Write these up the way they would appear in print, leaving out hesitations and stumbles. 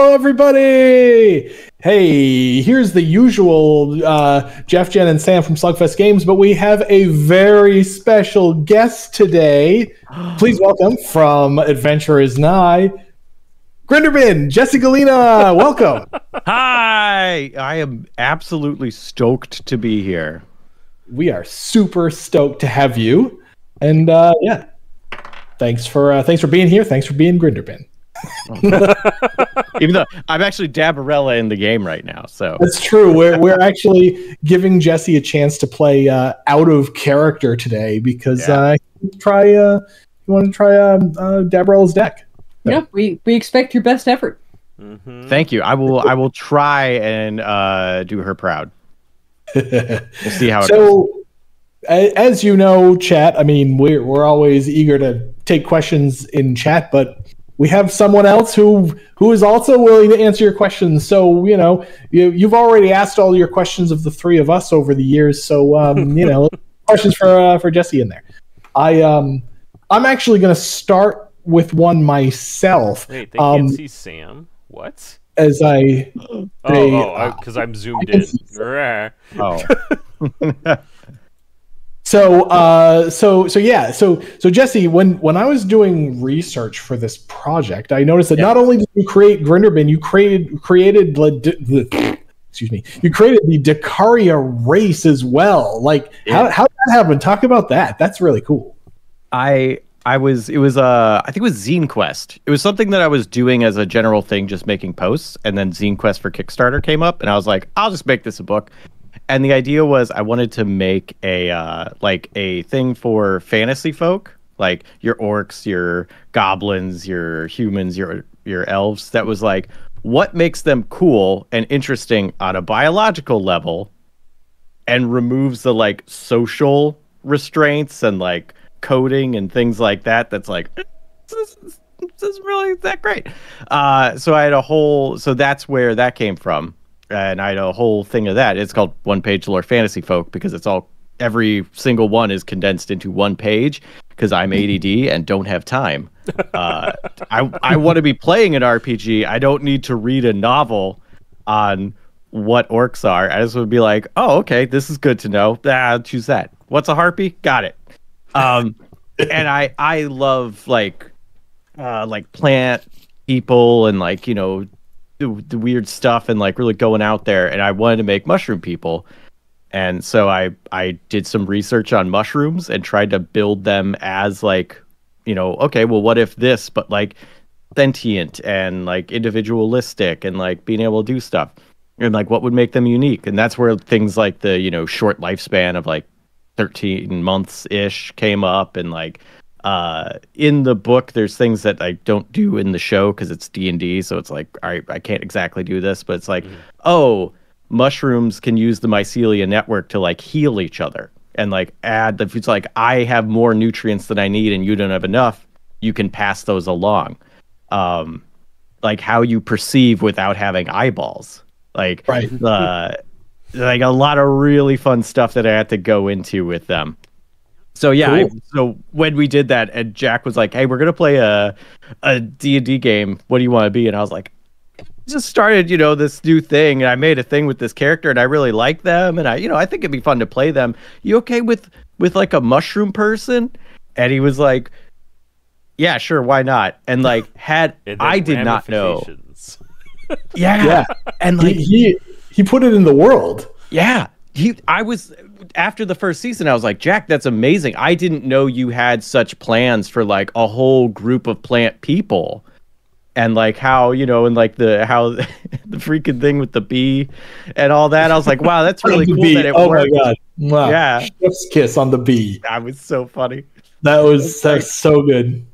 Hello, everybody! Hey, here's the usual Jeff, Jen, and Sam from Slugfest Games, but we have a very special guest today. Please welcome from Adventurers Nigh, Grinderbin, Jesse Galena. Welcome. Hi! I am absolutely stoked to be here. We are super stoked to have you, and yeah, thanks for being here. Thanks for being Grinderbin. Even though I'm actually Dabarella in the game right now, so that's true. We're actually giving Jesse a chance to play out of character today because he wanted to try Dabarella's deck. So. Yeah, we expect your best effort. Mm-hmm. Thank you. I will try and do her proud. We'll see how it goes. As you know, chat. I mean, we're always eager to take questions in chat, but we have someone else who is also willing to answer your questions. So, you know, you've already asked all your questions of the three of us over the years. So, you know, questions for Jesse in there. I'm actually going to start with one myself. Wait, they can't see Sam? What? As I... because I'm zoomed in. Oh. So Jesse, when I was doing research for this project, I noticed that not only did you create Grinderbin, you created the Dakaria race as well. Like how did that happen? Talk about that. That's really cool. I think it was Zine Quest. It was something that I was doing as a general thing, just making posts, and then Zine Quest for Kickstarter came up, and I was like, I'll just make this a book. And the idea was I wanted to make a thing for fantasy folk, like your orcs, your goblins, your humans, your elves. That was like, what makes them cool and interesting on a biological level, and removes the like social restraints and like coding and things like that. That's like, this isn't really that great. So I had so that's where that came from. And I had a whole thing of that. It's called One Page Lore Fantasy Folk because every single one is condensed into one page because I'm ADD and don't have time. I want to be playing an RPG. I don't need to read a novel on what orcs are. I just would be like, oh, okay, this is good to know. I'll choose that. What's a harpy? Got it. And I love like plant people and like, you know, the weird stuff and like really going out there, and I wanted to make mushroom people, and so I did some research on mushrooms and tried to build them as like, you know, okay, well, what if this, but like sentient and like individualistic and like being able to do stuff, and like what would make them unique. And that's where things like the, you know, short lifespan of like 13 months ish came up. And like in the book there's things that I don't do in the show because it's D&D, so it's like, all right, I can't exactly do this, but it's like, oh, mushrooms can use the mycelia network to like heal each other and like add, if it's like I have more nutrients than I need and you don't have enough, you can pass those along. Like how you perceive without having eyeballs, like right. Like a lot of really fun stuff that I had to go into with them. So yeah, cool. So when we did that, and Jack was like, "Hey, we're gonna play a D&D game. What do you want to be?" And I was like, "Just started, you know, this new thing, and I made a thing with this character, and I really like them, and I think it'd be fun to play them. You okay with like a mushroom person?" And he was like, "Yeah, sure, why not?" And like I did not know. Yeah, and like he put it in the world. Yeah, I was. After the first season, I was like, Jack, that's amazing. I didn't know you had such plans for like a whole group of plant people, and like how, you know, and like the freaking thing with the bee and all that. I was like, wow, that's really cool that it worked. My god, wow. Yeah, chef's kiss on the bee. That was so funny. That's so good.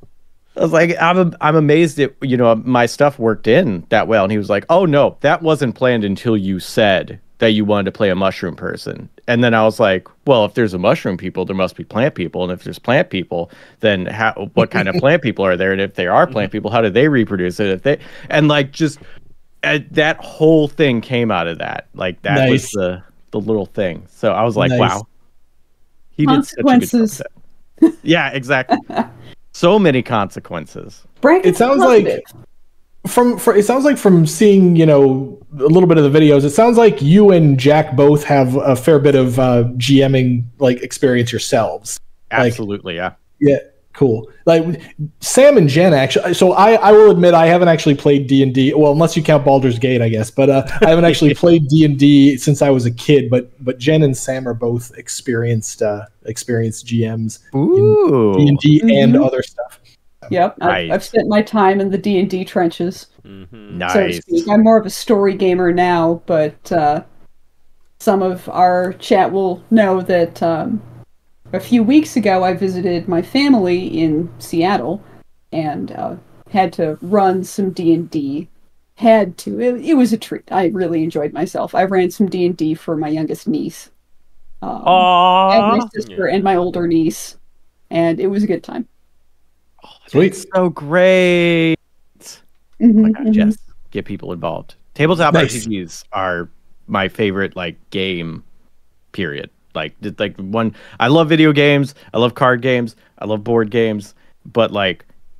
I was like, I'm amazed that, you know, my stuff worked in that well. And he was like, oh no, that wasn't planned until you said that you wanted to play a mushroom person. And then I was like, well, if there's a mushroom people, there must be plant people. And if there's plant people, then what kind of plant people are there? And if they are plant people, how do they reproduce it? And like, just that whole thing came out of that. Like that was the little thing. So I was like, wow, he did such a good job. Yeah, exactly. So many consequences. It sounds like it sounds like from seeing a little bit of the videos, it sounds like you and Jack both have a fair bit of GMing experience yourselves. Absolutely, yeah. Yeah, cool. Like Sam and Jen actually. So I will admit I haven't actually played D&D. Well, unless you count Baldur's Gate, I guess. But I haven't actually played D&D since I was a kid. But Jen and Sam are both experienced GMs in D&D and other stuff. Yep, Nice. I've spent my time in the D&D trenches, Nice. so to speak. I'm more of a story gamer now, but some of our chat will know that a few weeks ago I visited my family in Seattle and had to run some D&D. It was a treat. I really enjoyed myself. I ran some D&D for my youngest niece, and my sister, and my older niece, and it was a good time. Sweet. That's so great. Oh my God, yes. Get people involved. Tabletop RPGs are my favorite game period. One, I love video games, I love card games, I love board games, but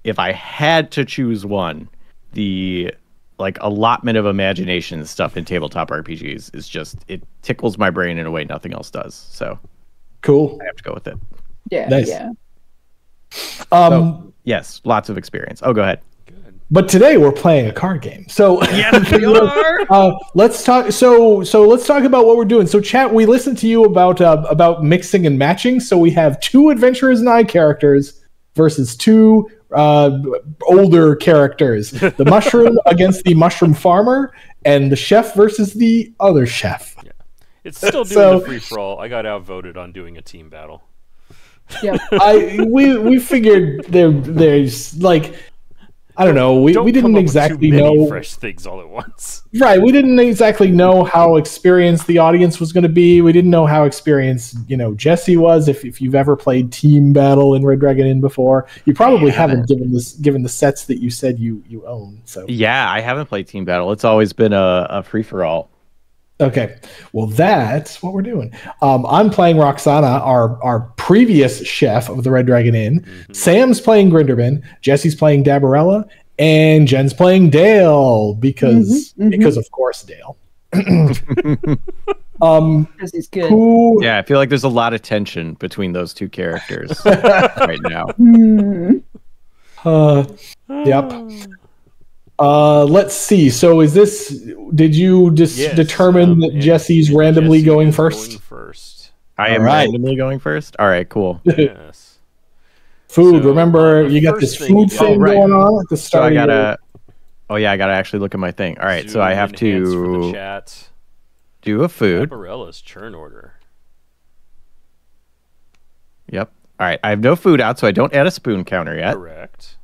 if I had to choose one, the allotment of imagination stuff in tabletop RPGs is just, it tickles my brain in a way nothing else does. So cool. I have to go with it. Yeah, nice. yeah. Yes, lots of experience. Oh, go ahead. But today we're playing a card game. So yes, we are. Let's talk. So let's talk about what we're doing. So chat, we listened to you about mixing and matching. So we have 2 Adventurers Nigh characters versus 2 older characters. The mushroom against the mushroom farmer, and the chef versus the other chef. Yeah. It's still doing the free for all. I got outvoted on doing a team battle. Yep. We figured there's I don't know. We didn't exactly know fresh things all at once. Right. We didn't exactly know how experienced the audience was going to be. We didn't know how experienced Jesse was. If you've ever played Team Battle in Red Dragon Inn before, you probably haven't given the sets that you said you own. So yeah, I haven't played Team Battle. It's always been a free for all. Okay, well that's what we're doing. I'm playing Roxana, our previous chef of the Red Dragon Inn. Mm-hmm. Sam's playing Grinderman. Jesse's playing Dabarella, and Jen's playing Dale because of course Dale. Because he's good. Yeah, I feel like there's a lot of tension between those 2 characters right now. Yep. Let's see. So did you determine that Jesse's randomly going first? I am randomly going first? All right, cool. Yes. Food. So, remember, you got this food thing going on at the start. So I gotta actually look at my thing. All right, so I have to do a food. Barbarella's churn order. Yep. All right, I have no food out, so I don't add a spoon counter yet. Correct.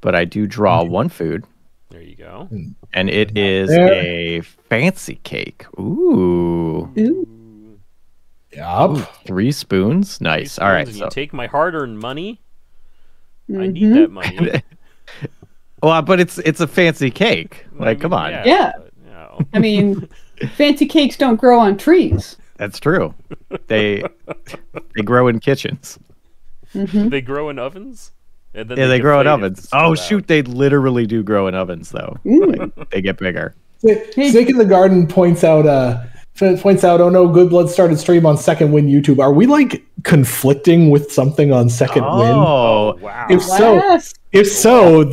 But I do draw 1 food. There you go. And it is a fancy cake. Ooh. Yep. Ooh, 3 spoons. Nice. All right. And so you take my hard-earned money. I need that money. Well, but it's a fancy cake. Come on. Yeah. But, I mean, fancy cakes don't grow on trees. That's true. They grow in kitchens. They grow in ovens? And then they grow in ovens. Oh, shoot. They literally do grow in ovens, though. They get bigger. Snake in the Garden points out, oh no, Good Blood started stream on Second Wind YouTube. Are we conflicting with something on Second Wind? Oh, wow. If so,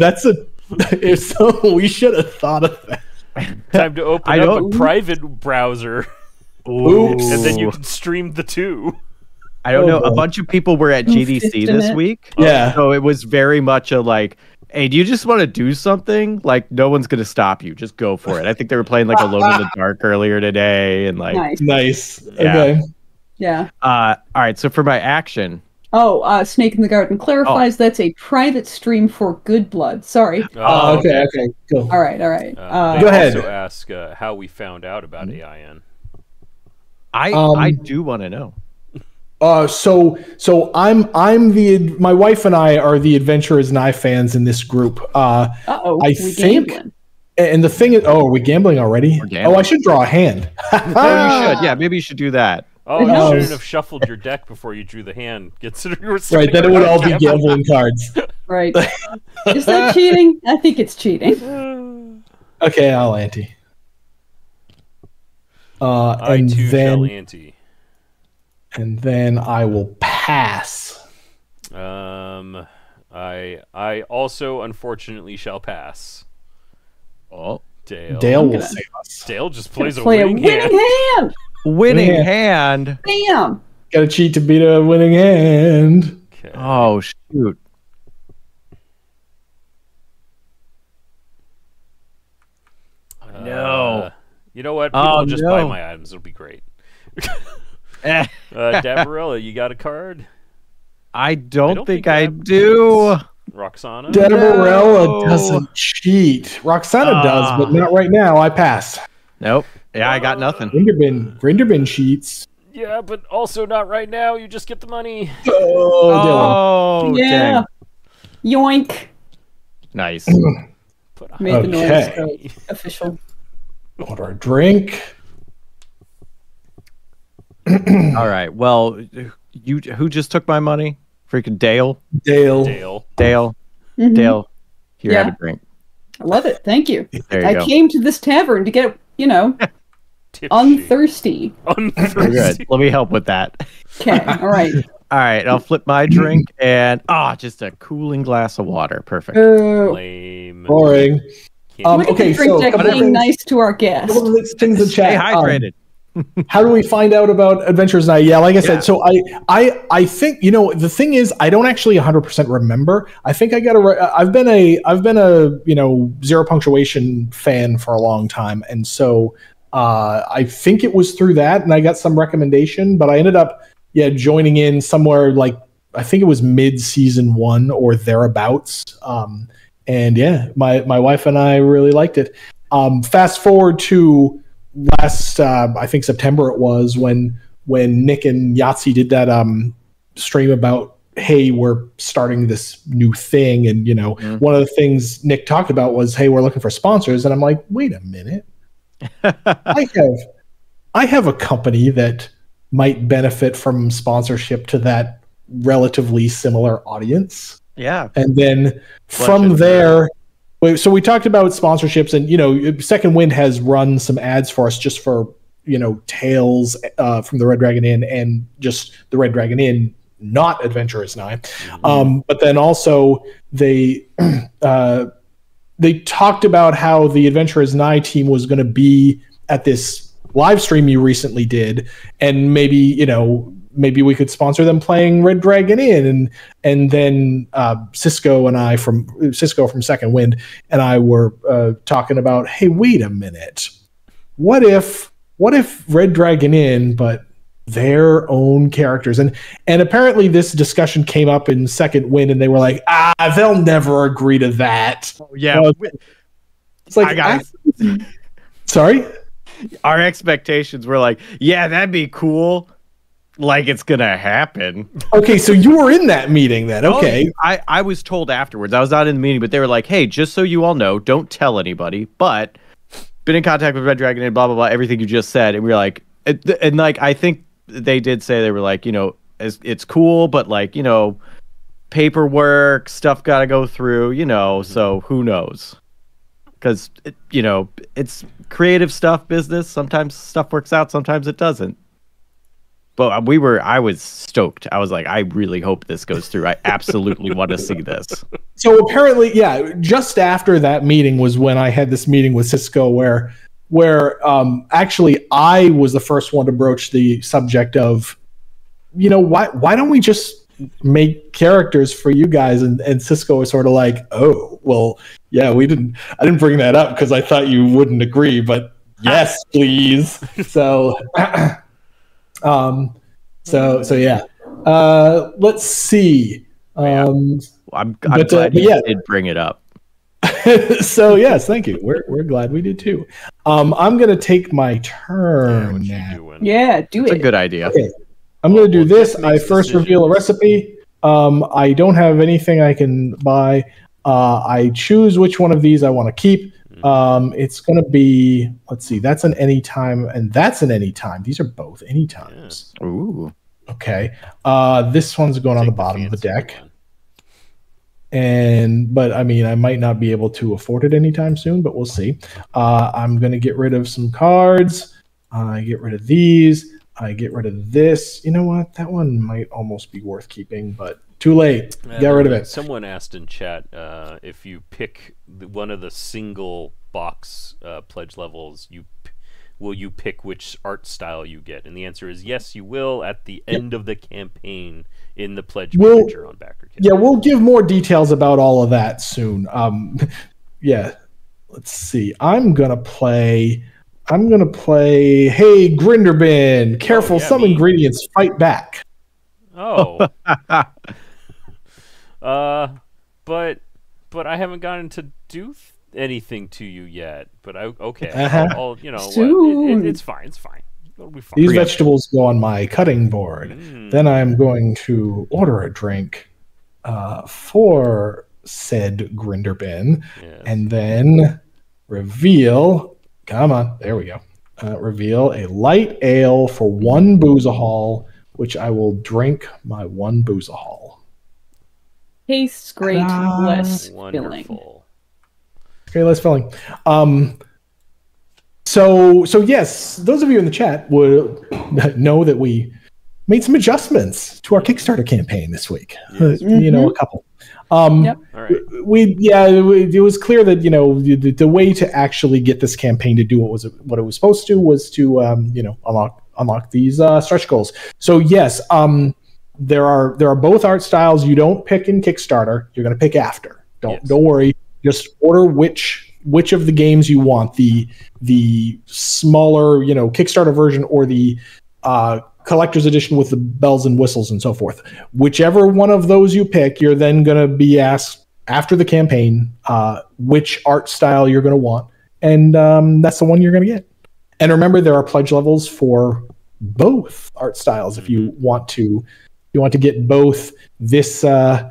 we should have thought of that. Time to open up a private browser. Oops. And then you can stream the 2. I don't know. A bunch of people were at GDC this week. Yeah. So it was very much hey, do you just want to do something? No one's going to stop you. Just go for it. I think they were playing Alone in the Dark earlier today. And Nice. Yeah. Okay. Yeah. All right. So for my action. Oh, Snake in the Garden clarifies that's a private stream for Good Blood. Sorry. Okay. Cool. All right. Go ahead. Also ask how we found out about AIN. I do want to know. So my wife and I are the Adventurers Nigh fans in this group. I think, gambling. And the thing is, are we gambling already? Oh, I should draw a hand. Oh, you should. Yeah, maybe you should do that. Oh, you shouldn't have shuffled your deck before you drew the hand. Right, then it would all be gambling cards. Right. Is that cheating? I think it's cheating. Okay, I'll ante. I And too then shall ante. and then I will pass. I also unfortunately shall pass. Oh, Dale will gonna- save us. Dale just plays a Play winning hand. hand. winning Yeah. hand. Bam. Got to cheat to beat a winning hand. Okay. Oh shoot. No. You know what? People Oh, will just buy no. my items. It'll be great. Eh, Dabarella, you got a card? I don't think I I have do. Roxana? Dabarella doesn't cheat. Roxana does, but not right now. I pass. Nope. Yeah, I got nothing. Grinderbin cheats. Yeah, but also not right now. You just get the money. Oh, Oh, Yeah. dang. Yoink. Nice. Put Made the noise Okay. go official. order a drink. All right. Well, who just took my money? Freaking Dale. Dale. Dale. Mhm. Dale. Here, have Yeah. a drink. I love it. Thank you. There you I go. came to this tavern to get, Tipsy. unthirsty. We're good. Let me help with that. Okay. All right. All right. I'll flip my drink and just a cooling glass of water. Perfect. Lame. Boring. Look at Okay, the drink so deck couple being things- nice to our guest. couple of things in Stay chat. hydrated. How do we find out about Adventures Night? Yeah, like I said, so I think the thing is I don't actually 100% remember. I think I got I've been a zero punctuation fan for a long time, and so I think it was through that, and I got some recommendation, but I ended up joining in somewhere like I think it was mid season 1 or thereabouts. And my wife and I really liked it. Fast forward to last I think September it was when Nick and Yahtzee did that stream about, hey, we're starting this new thing, and one of the things Nick talked about was, hey, we're looking for sponsors, and I'm like, wait a minute. I have a company that might benefit from sponsorship to that relatively similar audience. Yeah. And then from there, so we talked about sponsorships, and Second Wind has run some ads for us just for Tales from the Red Dragon Inn and just the Red Dragon Inn, not Adventurers Nigh. But then also they talked about how the Adventurers Nigh team was going to be at this live stream you recently did, and maybe we could sponsor them playing Red Dragon Inn, and then Cisco from Second Wind and I were talking about, hey, wait a minute, what if Red Dragon Inn, but their own characters, and apparently this discussion came up in Second Wind, and they were like, they'll never agree to that. Yeah. It's like, sorry, our expectations were like, yeah, that'd be cool. Like it's gonna happen. Okay, so you were in that meeting then. Okay. I was told afterwards. I was not in the meeting, but they were like, hey, just so you all know, don't tell anybody, but been in contact with Red Dragon and blah blah blah, everything you just said. And we were like, and like I think they did say, they were like, it's cool, but like, paperwork stuff gotta go through, so who knows? Because it's creative stuff, business. Sometimes stuff works out, sometimes it doesn't. But I was stoked. I was like, I really hope this goes through. I absolutely want to see this. So apparently, just after that meeting was when I had this meeting with Cisco where actually I was the first one to broach the subject of, why don't we just make characters for you guys? And Cisco was sort of like, oh, well, yeah, I didn't bring that up because I thought you wouldn't agree, but yes, please. So so yeah. Let's see. I'm glad you did bring it up. So yes, thank you. We're glad we did too. I'm gonna take my turn now. Yeah, do It's it. a good idea. Okay. I'm gonna do this. Jeff I makes first reveal a recipe. I don't have anything I can buy. I choose which one of these I want to keep. It's going to be, let's see, that's an anytime, and that's an anytime. These are both anytimes. Yeah. Ooh. Okay. This one's going on the bottom of the deck. But I mean, I might not be able to afford it anytime soon, but we'll see. I'm going to get rid of some cards. I get rid of these. I get rid of this. You know what? That one might almost be worth keeping, but too late. Get rid of it. Someone asked in chat if you pick one of the single box pledge levels, will you pick which art style you get? And the answer is yes, you will at the end of the campaign in the pledge manager on BackerKit. Yeah, we'll give more details about all of that soon. Yeah, let's see. I'm gonna play. Hey, Grinderbin, careful! Some ingredients fight back. Oh. But I haven't gotten to do anything to you yet. But okay. I'll you know what? It's fine. It's fine. It'll be fine. These vegetables go on my cutting board. Then I'm going to order a drink for said Grinderbin, and then reveal. Come on, there we go. Reveal a light ale for 1 boozahol, which I will drink my 1 boozahol. Tastes great, less filling. Okay, less filling. So yes, those of you in the chat would know that we made some adjustments to our Kickstarter campaign this week. Yes. You know, a couple. Yep. All right. It was clear that the way to actually get this campaign to do what it was supposed to was to unlock these stretch goals. So yes, there are both art styles you don't pick in Kickstarter. You're going to pick after. Don't worry. Just order which of the games you want, the smaller Kickstarter version or the collector's edition with the bells and whistles and so forth. Whichever one of those you pick, you're then going to be asked after the campaign which art style you're going to want, and that's the one you're going to get. And remember, there are pledge levels for both art styles if you want to. You want to get both this the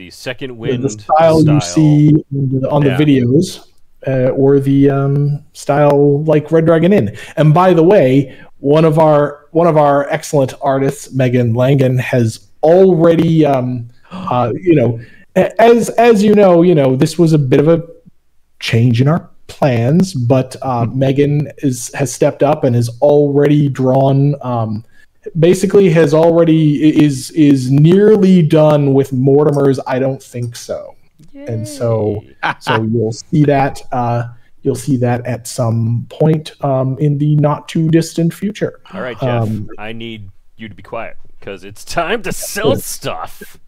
second wind the style you see on the videos, or the style like Red Dragon Inn. And by the way, one of our excellent artists, Megan Langan, has already as you know, this was a bit of a change in our plans, but Megan has stepped up and has already drawn. Basically, is nearly done with Mortimer's I Don't Think So. Yay. And so you'll see that at some point in the not too distant future. All right, Jeff, I need you to be quiet because it's time to sell stuff.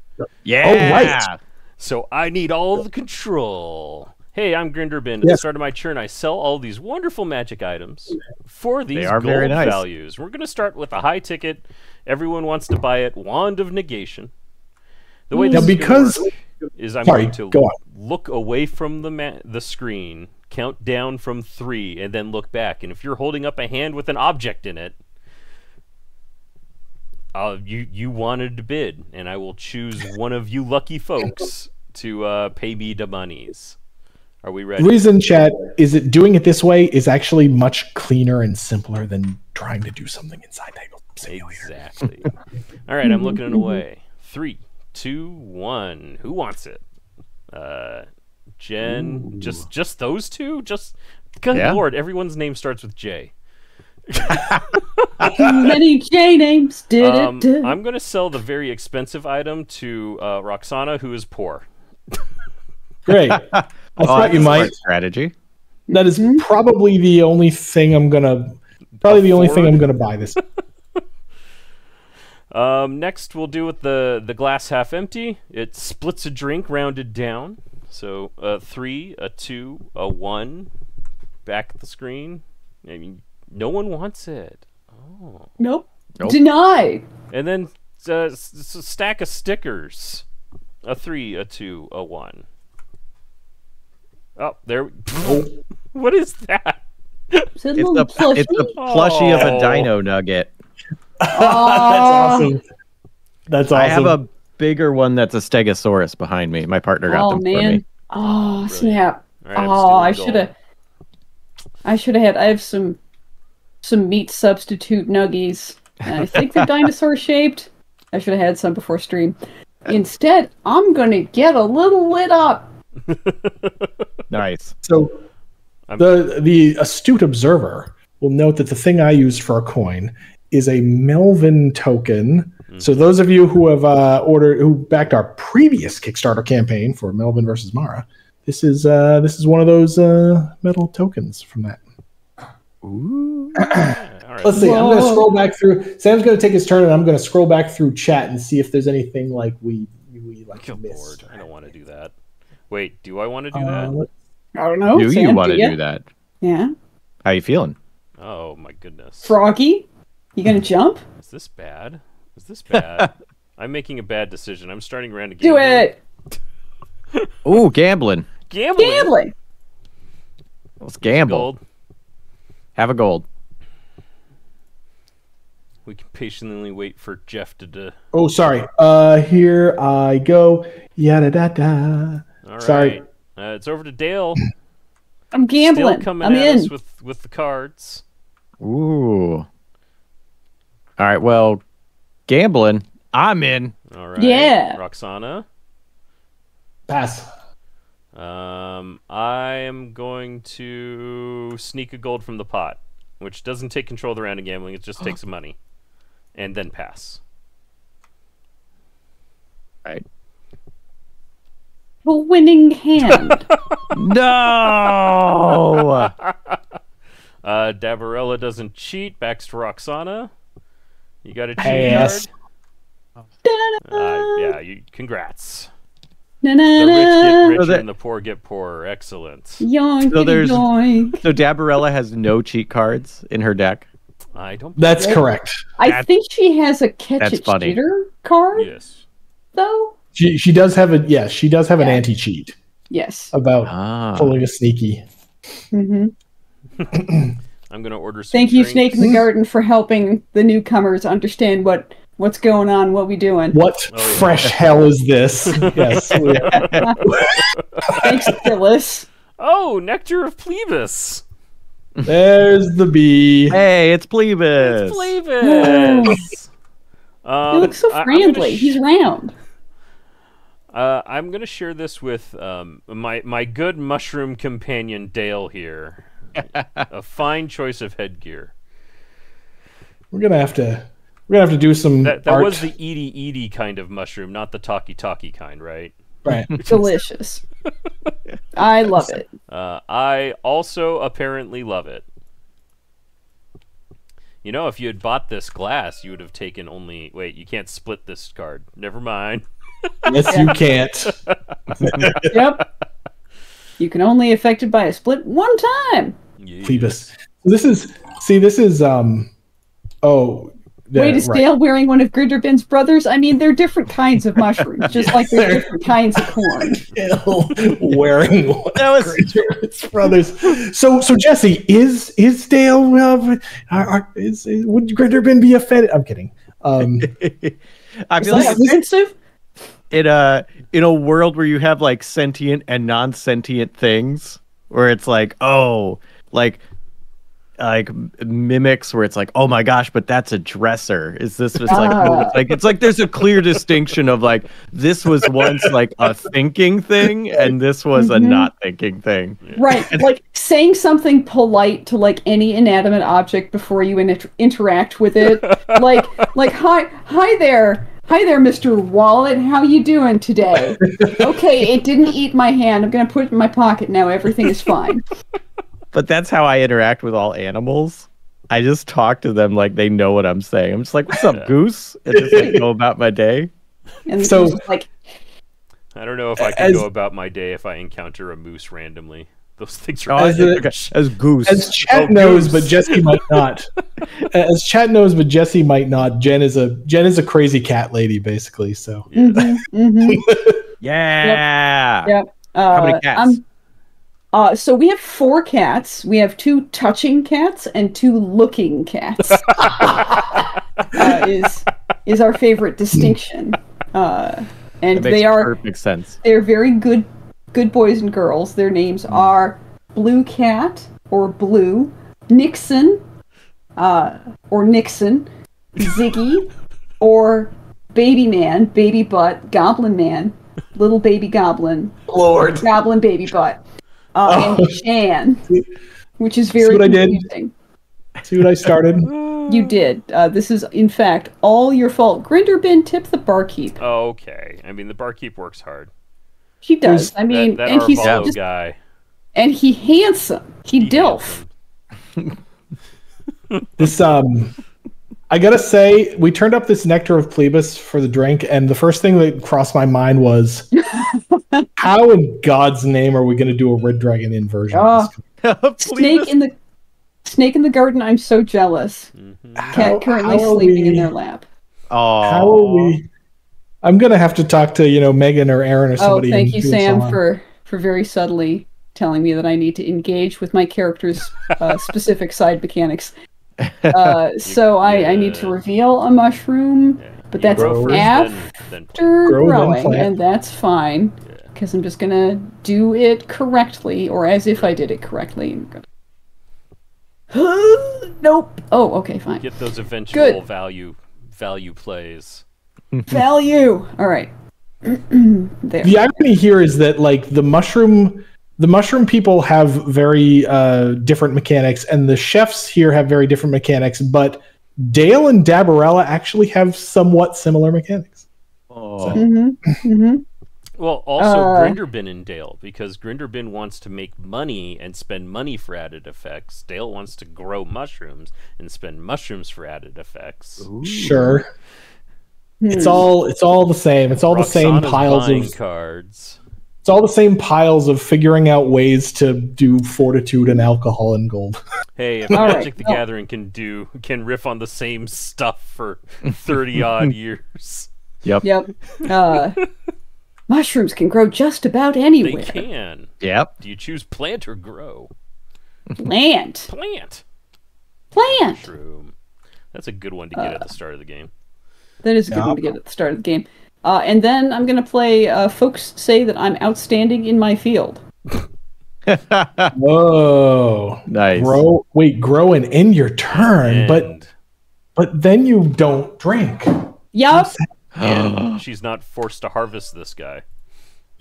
Yeah. Oh, right. So I need all the control. Hey, I'm Grinderbin. At the start of my churn, I sell all these wonderful magic items for these gold values. We're going to start with a high ticket. Everyone wants to buy it. Wand of Negation. The way this is I'm going to look away from the screen, count down from 3, and then look back. And if you're holding up a hand with an object in it, you wanted to bid, and I will choose one of you lucky folks to pay me the monies. Are we ready? Reason, chat, is that doing it this way is actually much cleaner and simpler than trying to do something inside Table Simulator. Exactly. All right, I'm looking it away. 3, 2, 1. Who wants it? Jen. Ooh. Just those two? Good Lord, everyone's name starts with J. Many J names. I'm going to sell the very expensive item to Roxana, who is poor. Great. I thought you might. Strategy. That is probably the only thing I'm gonna buy this. Next, we'll do with the glass half empty. It splits a drink rounded down. So 3, a 2, a 1. Back at the screen. I mean, no one wants it. Oh. Nope. Deny. And then a stack of stickers. A 3, a 2, a 1. Oh, there. What is that? It's a plushie of a dino nugget. That's awesome. That's awesome. I have a bigger one that's a Stegosaurus behind me. My partner got them for me. Oh, snap. Right, I should have had. I have some meat substitute nuggies. And I think they're dinosaur shaped. I should have had some before stream. Instead, I'm gonna get a little lit up. Nice. So the astute observer will note that the thing I used for a coin is a Melvin token. Mm-hmm. So those of you who have who backed our previous Kickstarter campaign for Melvin versus Mara, this is one of those metal tokens from that. Ooh. All right. Let's see. Whoa. I'm going to scroll back through. Sam's going to take his turn, and I'm going to scroll back through chat and see if there's anything like we missed. I don't want to do that. Wait, do I want to do that? I don't know. Do Sam, you want to do that? Yeah. How you feeling? Oh my goodness. Froggy, you going to jump? Is this bad? I'm making a bad decision. I'm starting around again. Do it. Ooh, gambling. Gambling. Let's gamble. Gold. Have a gold. We can patiently wait for Jeff to. Oh, sorry. Here I go. Yada da da. All right. Sorry. It's over to Dale. I'm gambling. Still coming I'm at in. us with the cards. Ooh. All right. Well, gambling. I'm in. All right. Yeah. Roxana. Pass. I am going to sneak a gold from the pot, which doesn't take control of the round of gambling. It just takes money, and then pass. Right. A winning hand. No. Dabarella doesn't cheat. Backs to Roxana. You got a cheat Yes. card. Congrats. Na, The na, rich get richer So and the poor get poorer. Excellent. yoink, So there's- yoink. So Dabarella has no cheat cards in her deck. I don't. That's correct. I think she has a catch That's it funny. cheater card, Yes. though. She does have an anti-cheat Yes. about pulling a sneaky. Mm-hmm. I'm gonna order some. Thank you, drinks. Snake in the Garden, for helping the newcomers understand what's going on, what we doing. What fresh hell is this? Yes. Thanks, Phyllis. Oh, Nectar of Plebis. There's the bee. Hey, it's Plebis. It's Plebis. He looks so friendly. He's round. I'm gonna share this with my good mushroom companion Dale here. A fine choice of headgear. We're gonna have to do some. That art. was the Edie kind of mushroom, not the talkie kind, right? Right. Delicious. I love it. I also apparently love it. You know, if you had bought this glass, you would have taken only. Wait, you can't split this card. Never mind. Yes, you can't. Yep. You can only affect it by a split one time. Yes. Phoebus. This is. Wait, is Dale wearing one of Grinderbin's brothers? I mean, they're different kinds of mushrooms, just like they're different kinds of corn. Dale wearing one of Grinderbin's brothers. So Jesse, is Dale? Would Grinderbin be offended? I'm kidding. I feel Is like that offensive? in a world where you have like sentient and non-sentient things, where it's like mimics, where it's like, oh my gosh, but that's a dresser. Is this just like it's like there's a clear distinction of like this was once like a thinking thing and this was a not thinking thing. Right, like saying something polite to like any inanimate object before you interact with it. like hi there, Mr. Wallet. How you doing today? Okay, it didn't eat my hand. I'm gonna put it in my pocket now. Everything is fine. But that's how I interact with all animals. I just talk to them like they know what I'm saying. I'm just like, "What's up, goose?" And just like go about my day. And so, like, I don't know if I can go about my day if I encounter a moose randomly. Those things are as goose. As Chat knows, but Jesse might not. As Chat knows, but Jesse might not. Jen is a crazy cat lady, basically. So yeah. Yep. How many cats? So we have 4 cats. We have 2 touching cats and 2 looking cats. Is our favorite distinction. And that makes they are perfect sense. They're very good boys and girls. Their names are Blue Cat or Blue, Nixon or Nixon, Ziggy or baby man, baby butt, goblin man, little baby goblin, Lord, goblin baby butt, and Shan, which is very confusing. See what I started? You did. This is, in fact, all your fault. Grinderbin, tip the barkeep. Okay. I mean, the barkeep works hard. He does. I mean, that and he's just guy. And he handsome. He dilf. This I gotta say, we turned up this Nectar of Plebis for the drink, and the first thing that crossed my mind was, how in God's name are we going to do a Red Dragon inversion? Snake in the garden. I'm so jealous. Cat currently sleeping in their lap. Oh, how are we? I'm gonna have to talk to Megan or Aaron or somebody. Oh, thank you, Sam, for very subtly telling me that I need to engage with my character's specific side mechanics. So I need to reveal a mushroom, but that's after growing, and that's fine, because I'm just gonna do it correctly, or as if I did it correctly. Nope. Oh, okay, fine. Get those eventual value plays. Value. All right. There. The irony here is that like the mushroom people have very different mechanics, and the chefs here have very different mechanics, but Dale and Dabarella actually have somewhat similar mechanics. Oh. Well, also Grinderbin and Dale, because Grinderbin wants to make money and spend money for added effects. Dale wants to grow mushrooms and spend mushrooms for added effects. Ooh. Sure. It's all the same. It's all the same piles of cards. It's all the same piles of figuring out ways to do fortitude and alcohol and gold. Hey, if Magic the Gathering can riff on the same stuff for 30-odd years. Yep. Mushrooms can grow just about anywhere. They can. Yep. Do you choose plant or grow? Plant. Mushroom. That's a good one to get at the start of the game. That is a good one to get at the start of the game. And then I'm going to play Folks Say That I'm Outstanding in My Field. Whoa. Nice. Grow and end your turn, but then you don't drink. Yup. And she's not forced to harvest this guy.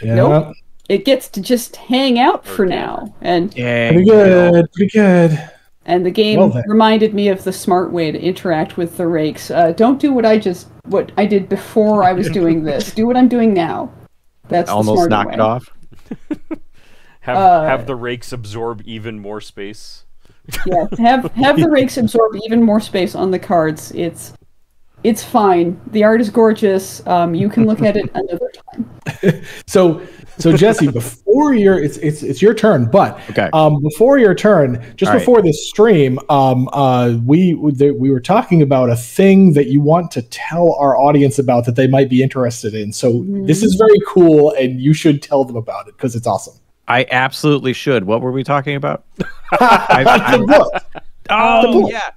Yeah. Nope. It gets to just hang out for now. And pretty good. And the game reminded me of the smart way to interact with the rakes. Don't do what I did before I was doing this. Do what I'm doing now. That's almost the knock way. it off. Have the rakes absorb even more space. Yeah, have the rakes absorb even more space on the cards. It's fine. The art is gorgeous. You can look at it another time. So Jesse, before it's your turn, but before your turn, before this stream, we were talking about a thing that you want to tell our audience about that they might be interested in. So this is very cool, and you should tell them about it because it's awesome. I absolutely should. What were we talking about? The book. Oh, yeah.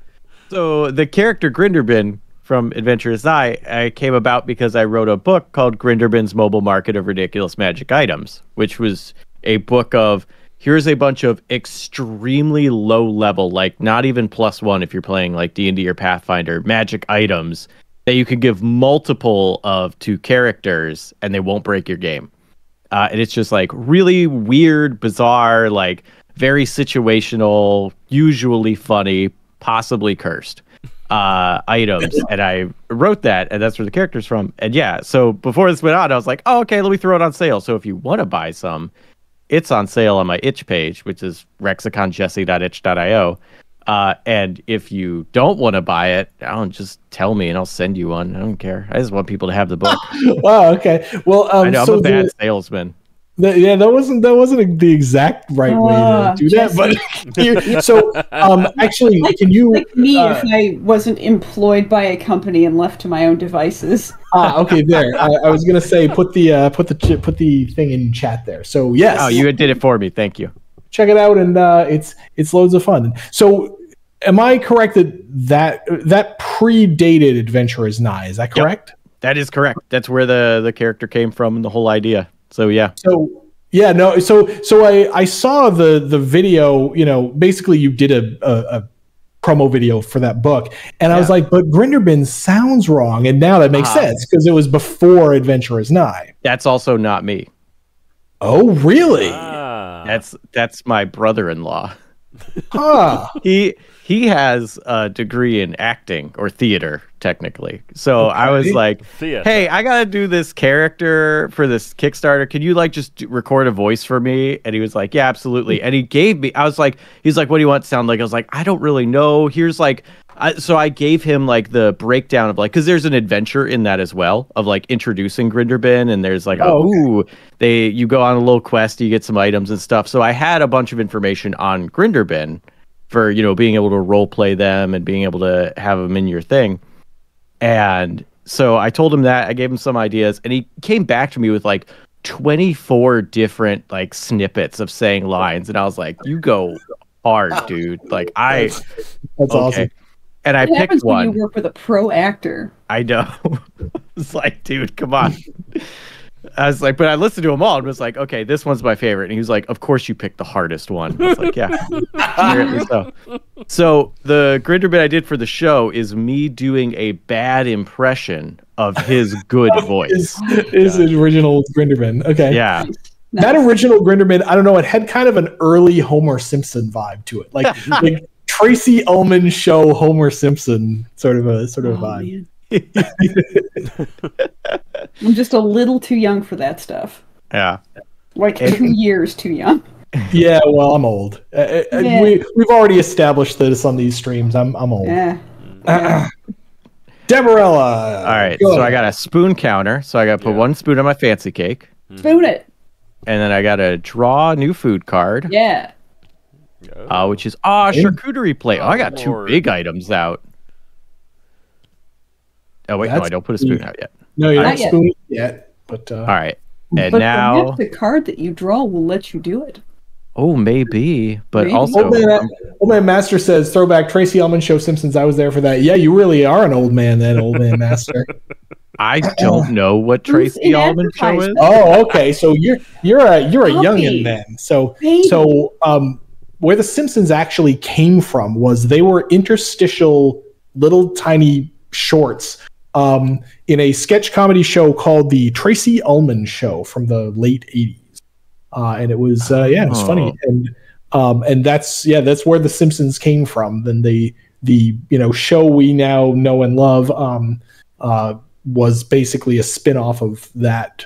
So the character Grinderbin from Adventurous Nigh came about because I wrote a book called Grinderbin's Mobile Market of Ridiculous Magic Items, which was a book of here's a bunch of extremely low level, like not even +1 if you're playing like D&D or Pathfinder, magic items that you could give multiple of to characters and they won't break your game. And it's just like really weird, bizarre, like very situational, usually funny, possibly cursed items. And I wrote that, and that's where the character's from. And yeah, so before this went on, I was like, oh, okay, let me throw it on sale. So if you want to buy some, it's on sale on my itch page, which is rexiconjesse.itch.io. And if you don't want to buy it, just tell me and I'll send you one. I don't care. I just want people to have the book. Wow. Okay. Well, I know, I'm a bad salesman. That wasn't the exact right way to do that. But actually, can you like me if I wasn't employed by a company and left to my own devices? Okay. There. I was gonna say put the thing in chat there. So yes. Oh, you did it for me. Thank you. Check it out, and it's loads of fun. So, am I correct that predated Adventurous Nigh? Is that correct? Yep, that is correct. That's where the character came from and the whole idea. So yeah. So I saw the video. Basically, you did a promo video for that book. And I was like, but Grinderbin sounds wrong. And now that makes sense because it was before Adventurers Nigh. That's also not me. Oh, really? That's my brother-in-law. Huh. He has a degree in acting or theater, technically. So I was like, hey, I got to do this character for this Kickstarter. Can you like just record a voice for me? And he was like, yeah, absolutely. And he gave me, he's like, what do you want to sound like? I was like, I don't really know. Here's like, so I gave him like the breakdown of like, because there's an adventure in that as well of like introducing Grinderbin, and there's like, you go on a little quest, you get some items and stuff. So I had a bunch of information on Grinderbin for, you know, being able to role play them and being able to have them in your thing. And so I told him that, I gave him some ideas, and he came back to me with like 24 different like snippets of saying lines, and I was like, you go hard, dude. Like that's awesome. And I picked one. When you work with a pro actor. I know. It's like, dude, come on. I was like, but I listened to them all and was like, okay, this one's my favorite. And he was like, of course you picked the hardest one. I was like, yeah, apparently so. So the Grinderbin I did for the show is me doing a bad impression of his good voice. His original Grinderbin. Okay. Yeah. That original Grinderbin, I don't know, it had kind of an early Homer Simpson vibe to it. Like Tracy Ullman show Homer Simpson sort of vibe. I'm just a little too young for that stuff. Yeah. Like 2 years too young. Yeah, well, I'm old. We've already established this on these streams. I'm old. Yeah. Deborella. All right, so I got a spoon counter. So I got to put one spoon on my fancy cake. Spoon it. And then I got to draw a new food card. Yeah. Which is charcuterie plate. I got two big items out. Oh wait, no, I don't put a spoon out yet. No, you're not spooning yet. But all right, and but now the card that you draw will let you do it. Oh, maybe, but also Old Man Master says throwback Tracy Ullman show Simpsons. I was there for that. Yeah, you really are an old man, then, Old Man Master. I don't know what Tracy Ullman show is. Oh, okay. So you're a youngin' then. So where the Simpsons actually came from was they were interstitial little tiny shorts in a sketch comedy show called the Tracy Ullman Show from the late 80s. And it was it was funny. And that's where the Simpsons came from. Then the show we now know and love was basically a spin-off of that,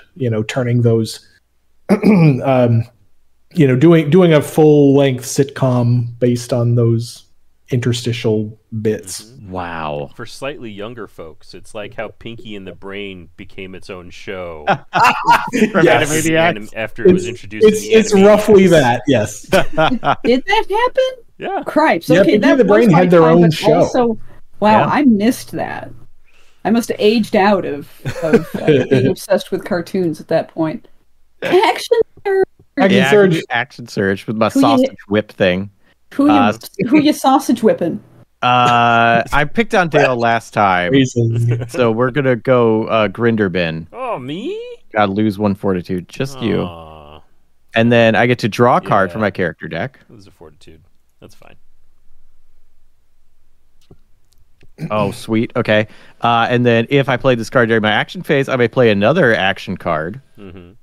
turning those doing a full-length sitcom based on those interstitial bits. Mm-hmm. Wow. For slightly younger folks, it's like how Pinky and the Brain became its own show. Yes. After it was introduced. It's roughly that, yes. Did that happen? Yeah. Cripes. Yeah, Okay, Pinky that and the Brain had their own show. Also, wow, I missed that. I must have aged out of being obsessed with cartoons at that point. Action Surge. Action Surge with my sausage whip thing. Who you sausage whipping? I picked on Dale last time, so we're gonna go Grinderbin. Oh, me? Gotta lose one fortitude, just you. And then I get to draw a card for my character deck. Lose a fortitude. That's fine. Oh, sweet. Okay. And then if I play this card during my action phase, I may play another action card. Mm-hmm.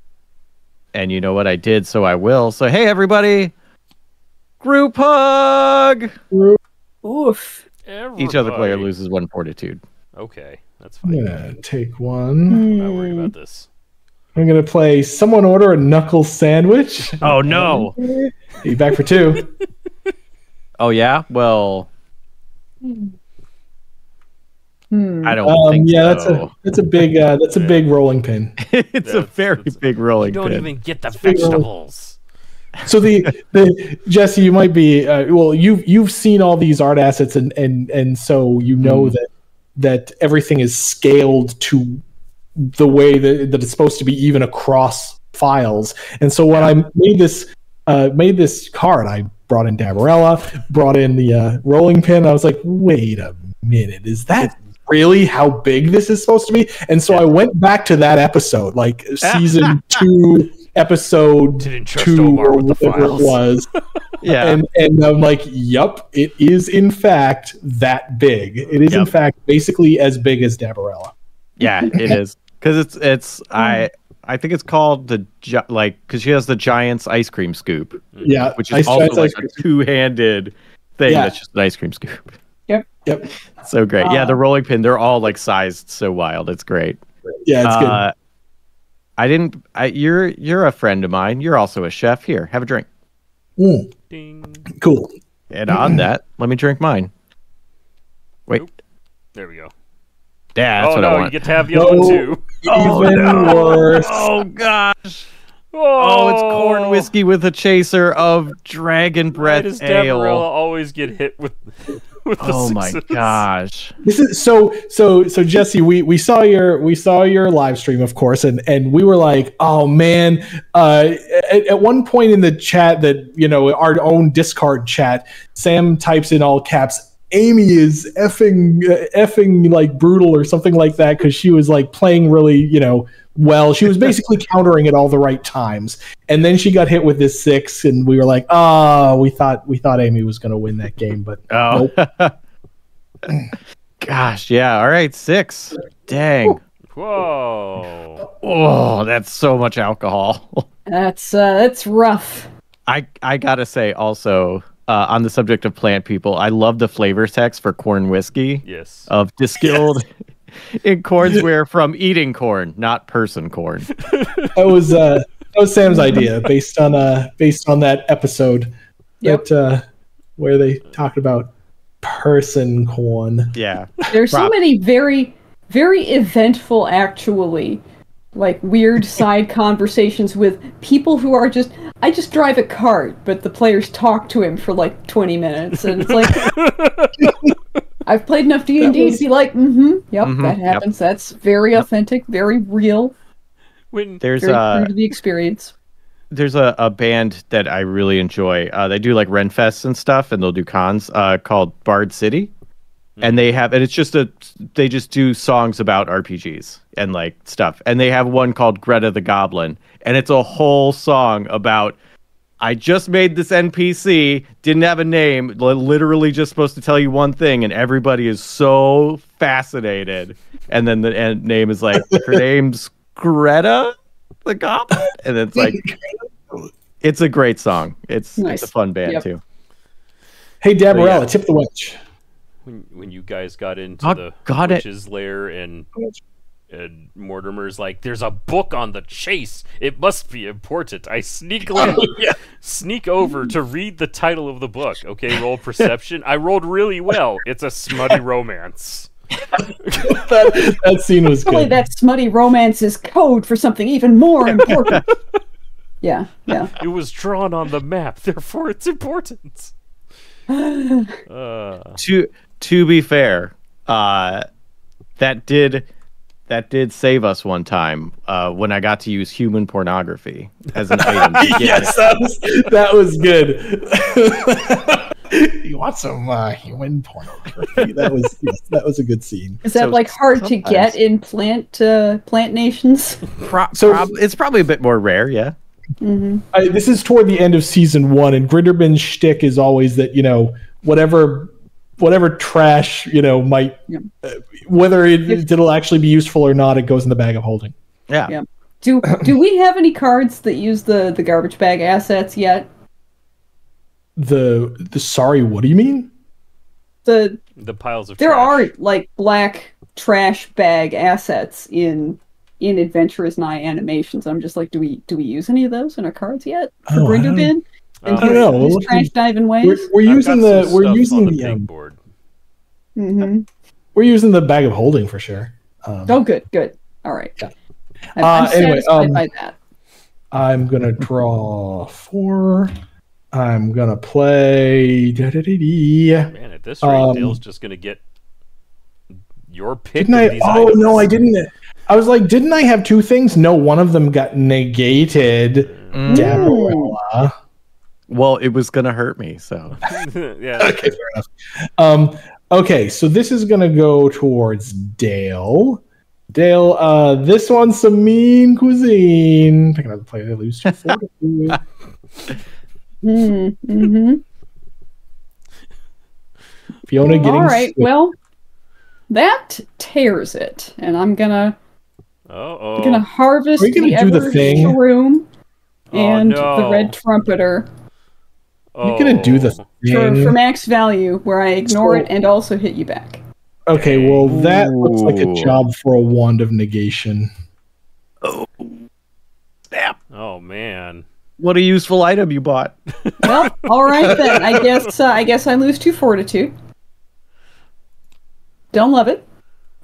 And you know what I did, so I will. So hey, everybody. Group hug! Oof. Everybody. Each other player loses one fortitude. Okay, that's fine. Yeah, take one. I'm not worried about this. I'm going to play Someone Order a Knuckle Sandwich. Oh, no. You back for two. Oh, yeah? Well... I don't think so. That's a big rolling pin. It's a very big rolling pin. You don't even get the vegetables. So the Jesse, you might be you've seen all these art assets and so you know that everything is scaled to the way that it's supposed to be, even across files. And so when I made this card, I brought in Dabarella, brought in the rolling pin. I was like, wait a minute, is that really how big this is supposed to be? And so I went back to that episode, like season 2, episode Didn't trust 2 Omar or with the whatever it files. was. Yeah. And I'm like, yup, it is in fact that big. It is in fact basically as big as Dabarella. Yeah, it is. Because I think it's called because she has the Giant's ice cream scoop. Yeah. Which is also like a two-handed thing that's just an ice cream scoop. Yep. So great. Yeah, the rolling pin, they're all like sized so wild. It's great. Yeah, it's good. You're a friend of mine. You're also a chef. Here, have a drink. Ding. Cool. And on that, let me drink mine. Wait. Nope. There we go. Yeah, that's what I want. You get to have the other one too. Even worse. Oh gosh. Oh, it's corn whiskey with a chaser of dragon breath Why does ale. Dabarella always get hit with the Oh my success? gosh. This is so Jesse, we saw your live stream, of course, and we were like, oh man, at one point in the chat that, you know, our own Discord chat, Sam types in all caps, Amy is effing like brutal or something like that, because she was like playing really, you know, well. She was basically countering at all the right times, and then she got hit with this 6, and we were like, we thought Amy was going to win that game, but nope. Gosh, yeah. All right, 6. Dang. Whoa. Oh, that's so much alcohol. That's rough. I gotta say also, on the subject of plant people, I love the flavor text for corn whiskey. Yes. Of distilled in cornsware from eating corn, not person corn. That was Sam's idea based on that episode. Yep. Where they talked about person corn. Yeah. There's so many very, very eventful, actually, like weird side conversations with people who are I just drive a cart, but the players talk to him for like 20 minutes, and it's like, I've played enough D&D to be like, that happens. Yep. That's very authentic, very real. There's very true to the experience. There's a band that I really enjoy. They do like Renfests and stuff, and they'll do cons called Bard City. And they just do songs about RPGs and like stuff. And they have one called Greta the Goblin, and it's a whole song about, I just made this NPC, didn't have a name, literally just supposed to tell you one thing, and everybody is so fascinated. And then the name is like, her name's Greta the Goblin, and it's like, it's a great song. It's a fun band too. Hey, Dabarella, tip the witch. When you guys got into the witch's lair, and Mortimer's like, there's a book on the chase, it must be important. I sneakily sneak over to read the title of the book. Okay, roll perception. I rolled really well. It's a smutty romance. that scene was Probably good. That smutty romance is code for something even more important. Yeah. It was drawn on the map, therefore it's important. To be fair, that did save us one time when I got to use human pornography as an item. Yes, that was good. You want some human pornography? That was a good scene. Is that hard to get in plant nations? It's probably a bit more rare, yeah. Mm-hmm. This is toward the end of season 1, and Grinderbin's shtick is always that, you know, whatever trash, you know, might whether it'll actually be useful or not, it goes in the bag of holding. Yeah. Do we have any cards that use the garbage bag assets yet? The sorry, what do you mean? The piles of there trash. are like black trash bag assets in Adventurous Nigh animations. I'm just like, do we use any of those in our cards yet for Grinderbin? I don't know. His trash diving ways. We're using the big board. Mm-hmm. We're using the bag of holding for sure. Good. All right. Yeah. I'm satisfied by that. I'm gonna draw 4. I'm gonna play. Man, at this rate, Dale's just gonna get your pick. Didn't I? Of these Oh items. no, I didn't. I was like, didn't I have 2 things? No, one of them got negated. Dabarella. Well, it was gonna hurt me, so. Yeah. Okay, fair enough. Okay, so this is gonna go towards Dale. Dale, this one's some mean cuisine. Picking up the play, they lose 4-2. Mm-hmm. Fiona getting all right. sick. Well, that tears it, and I'm gonna harvest Are you gonna the do the ever thing? shroom and no. the red trumpeter You're gonna do the thing for max value, where I ignore it and also hit you back. Okay, well that looks like a Ooh. job for a wand of negation. Oh, snap! Oh man. What a useful item you bought. Well, all right then. I guess I lose 2 fortitude. Don't love it.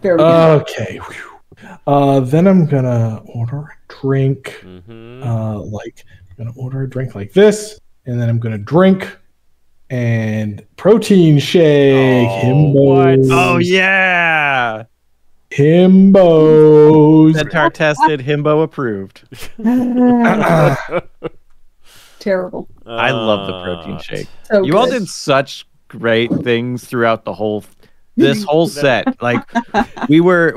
There we go. Okay. Then I'm gonna order a drink. Mm-hmm. I'm gonna order a drink like this, and then I'm gonna drink and protein shake. Himbos. Oh yeah! Himbos. Centaur tested, himbo approved. Terrible. I love the protein shake. So You all good. did such great things throughout this whole set. Like we were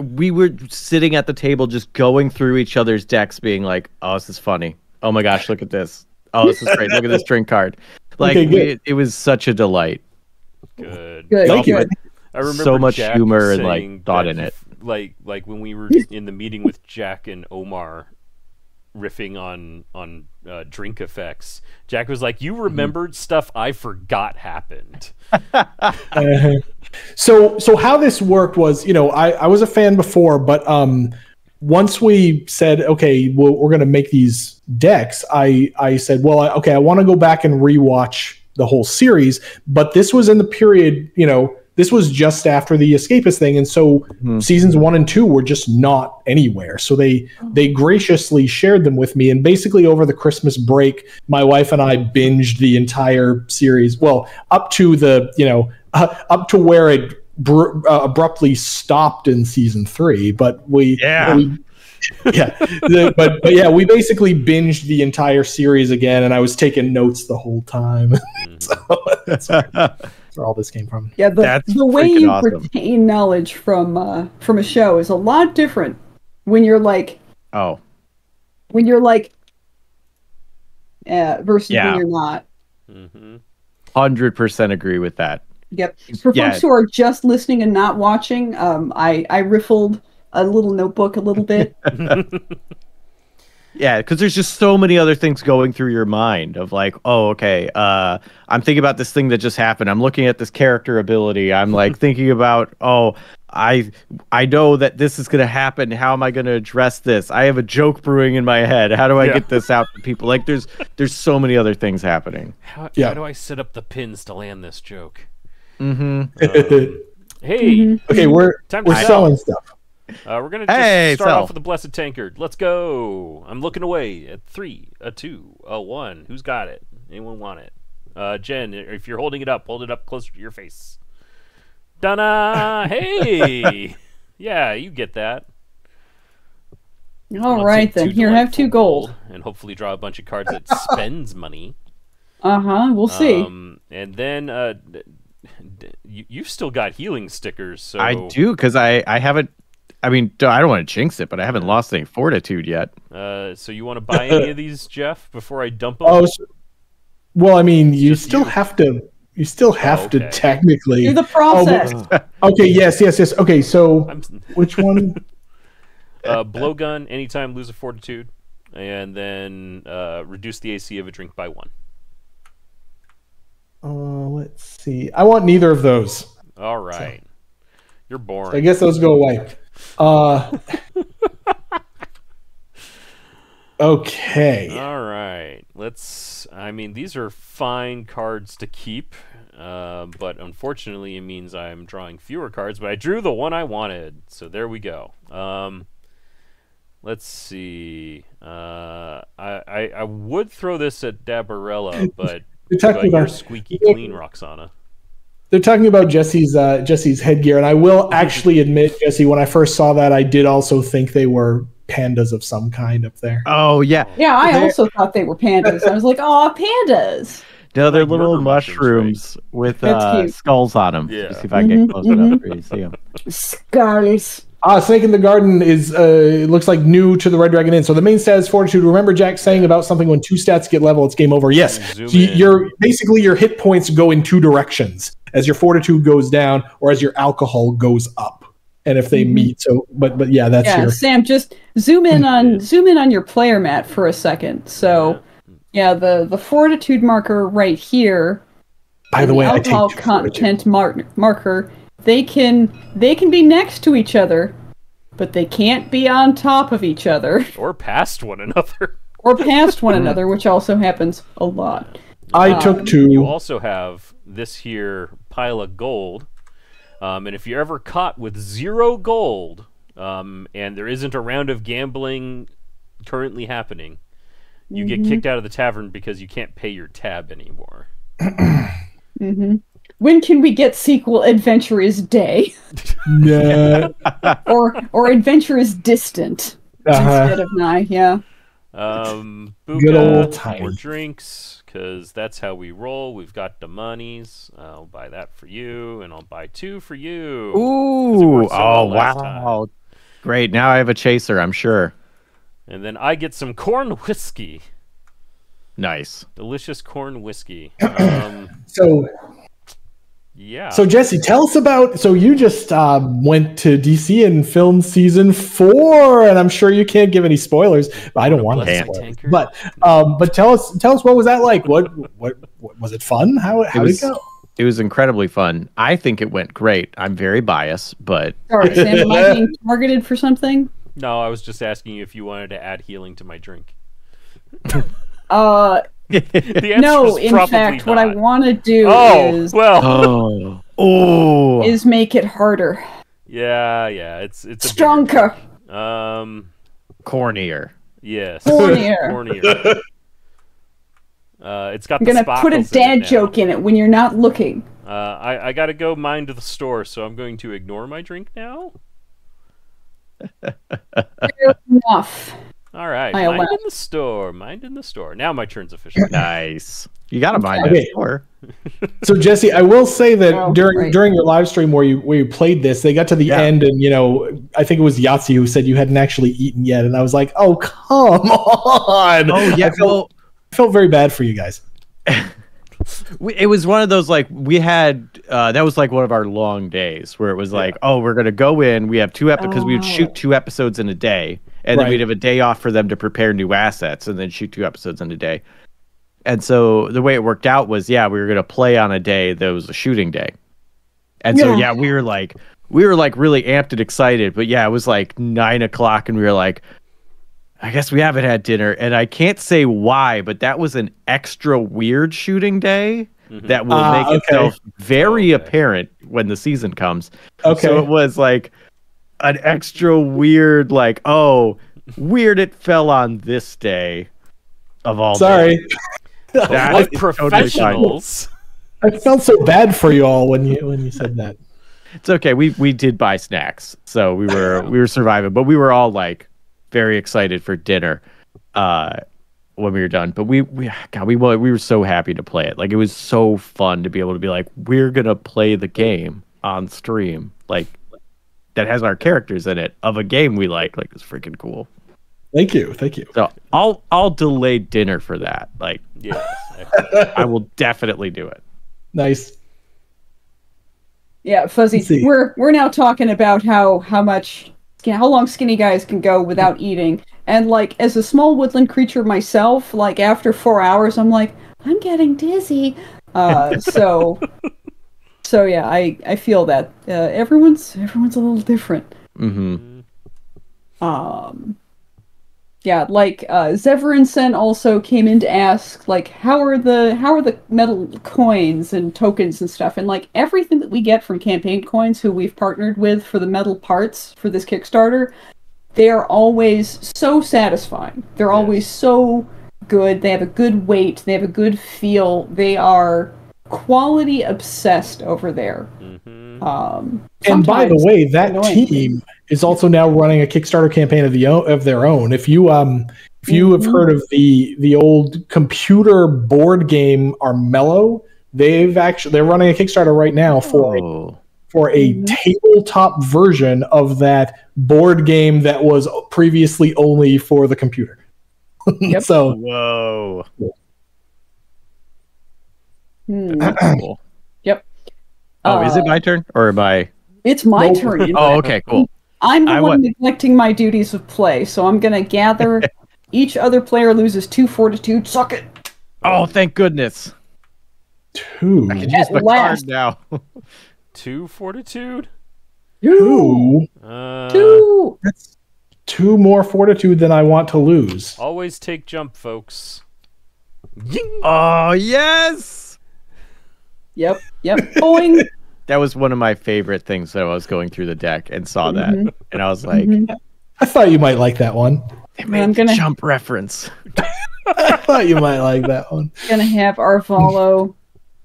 sitting at the table just going through each other's decks, being like, "Oh, this is funny. Oh my gosh, look at this. Oh, this is great. Look at this drink card." Like Okay, it was such a delight. Good. Good. Thank you. Good. I remember So much Jack humor and saying like thought that in it. Like when we were in the meeting with Jack and Omar, riffing on drink effects. Jack was like, "You remembered stuff I forgot happened." So how this worked was, I was a fan before, but once we said, okay, well, we're going to make these decks, I said, well, I want to go back and rewatch the whole series, but this was in the period, this was just after the Escapist thing, and so seasons 1 and 2 were just not anywhere. So they graciously shared them with me, and basically over the Christmas break, my wife and I binged the entire series. Well, up to up to where it abruptly stopped in season 3, but we basically binged the entire series again, and I was taking notes the whole time. So that's where all this came from. Yeah, That's the way you awesome. retain knowledge from a show is a lot different when you're like versus when you're not. 100% agree with that. Yep. For folks who are just listening and not watching, I riffled a little notebook a little bit. Yeah, because there's just so many other things going through your mind of like, oh, okay, I'm thinking about this thing that just happened. I'm looking at this character ability. I'm like thinking about, oh, I know that this is going to happen. How am I going to address this? I have a joke brewing in my head. How do I get this out to people? Like, there's so many other things happening. How do I set up the pins to land this joke? Mm-hmm. Hey, Okay, we're time to selling stuff. we're gonna just start sell. off with the Blessed Tankard. Let's go. I'm looking away at 3, a 2, a 1. Who's got it? Anyone want it? Jen, if you're holding it up, hold it up closer to your face. Donna, hey, yeah, you get that. All right then. Here, have 2 gold. And hopefully draw a bunch of cards that spends money. We'll see. And then you've still got healing stickers. So I do, because I haven't. I mean, I don't want to jinx it, but I haven't lost any fortitude yet. So you want to buy any of these, Jeff, before I dump them? Well, I mean, you still have to. You still have to technically Do the process. Okay. Yes. Okay. So which one? Blowgun. Anytime, lose a fortitude, and then reduce the AC of a drink by 1. Let's see. I want neither of those. All right. So, you're boring. So I guess those go away. Okay. All right. These are fine cards to keep, but unfortunately it means I'm drawing fewer cards, but I drew the one I wanted. So there we go. Let's see. I would throw this at Dabarella, but you're squeaky clean, Roxana. They're talking about Jesse's headgear, and I will actually admit, Jesse, when I first saw that, I did also think they were pandas of some kind up there. Oh yeah, yeah. I also thought they were pandas. I was like, oh, pandas. No, they're little mushrooms with skulls on them. Yeah. Let's see if I can get close enough for you to see them. Skulls. Snake in the Garden is it looks like new to the Red Dragon Inn. So the main stat is Fortitude. Remember Jack saying about something when 2 stats get level, it's game over. Yes. So your hit points go in 2 directions, as your Fortitude goes down or as your alcohol goes up, and if they meet. So, but yeah, that's your. Sam, just zoom in on your player mat for a second. So, yeah, the Fortitude marker right here. By the way, alcohol content marker. They can be next to each other, but they can't be on top of each other. Or past one another. Which also happens a lot. I took 2. You also have this here pile of gold. And if you're ever caught with 0 gold, and there isn't a round of gambling currently happening, you get kicked out of the tavern because you can't pay your tab anymore. When can we get sequel Adventure is Day? Yeah. or Adventure is Distant instead of Nigh, yeah. Good old time. More drinks, because that's how we roll. We've got the monies. I'll buy that for you, and I'll buy 2 for you. Ooh, wow. Great, now I have a chaser, I'm sure. And then I get some corn whiskey. Nice. Delicious corn whiskey. Yeah. So Jesse, tell us about. So you just went to DC and filmed season 4, and I'm sure you can't give any spoilers. But I don't want to spoil. But tell us what was that like? What was it fun? How did it go? It was incredibly fun. I think it went great. I'm very biased, but sorry, Sam, am I being targeted for something? No, I was just asking you if you wanted to add healing to my drink. No, in fact, what I want to do is make it harder. Yeah, it's stronger. Cornier. Yes. Cornier. It's got. I'm gonna put a dad joke in it when you're not looking. I gotta go mind the store, so I'm going to ignore my drink now. Fair enough. All right, mind in the store. Now my turn's official. Nice. You got to mind the store. So Jesse, I will say that during your live stream where you played this, they got to the end, and I think it was Yahtzee who said you hadn't actually eaten yet, and I was like, oh come on. Oh yeah, I felt very bad for you guys. It was one of those we had that was like one of our long days where it was like, oh, we're gonna go in. We have 2 episodes because we would shoot 2 episodes in a day. And then we'd have a day off for them to prepare new assets and then shoot 2 episodes in a day. And so the way it worked out was, we were going to play on a day that was a shooting day. And so, we were really amped and excited. But it was like 9 o'clock and we were like, I guess we haven't had dinner. And I can't say why, but that was an extra weird shooting day that will make itself very apparent when the season comes. Okay. So it was like an extra weird, weird it fell on this day of all days. Like professionals. I felt so bad for you all when you said that. It's okay. We did buy snacks, so we were surviving, but we were all very excited for dinner when we were done. But we were so happy to play it. It was so fun to be able to be we're gonna play the game on stream. That has our characters in it of a game we like. It's freaking cool. Thank you. So I'll delay dinner for that. I will definitely do it. Nice. Yeah, Fuzzy. We're now talking about how long skinny guys can go without eating, and as a small woodland creature myself, after 4 hours, I'm I'm getting dizzy. So yeah, I feel that everyone's a little different. Mm-hmm. Zevran Sen also came in to ask how are the metal coins and tokens and stuff, and everything that we get from Campaign Coins, who we've partnered with for the metal parts for this Kickstarter, they are always so satisfying. They're always so good. They have a good weight. They have a good feel. They are quality obsessed over there. And by the way, that team is also now running a Kickstarter campaign of their own. If you have heard of the old computer board game Armello, they're running a Kickstarter right now for for a tabletop version of that board game that was previously only for the computer. Yep. So, whoa. Cool. Yep. Oh, is it my turn or am I? It's my turn. Oh, okay, cool. I'm the one neglecting my duties of play, so I'm going to gather. Each other player loses 2 fortitude. Suck it. Oh, thank goodness. 2. I can use my card now. 2 fortitude? 2? 2. That's 2 more fortitude than I want to lose. Always take jump, folks. Oh, yes! Yep. Boing. That was one of my favorite things that I was going through the deck and saw that. And I was like... I thought you might like that one. They made the jump reference. I thought you might like that one. Gonna have Arvalo.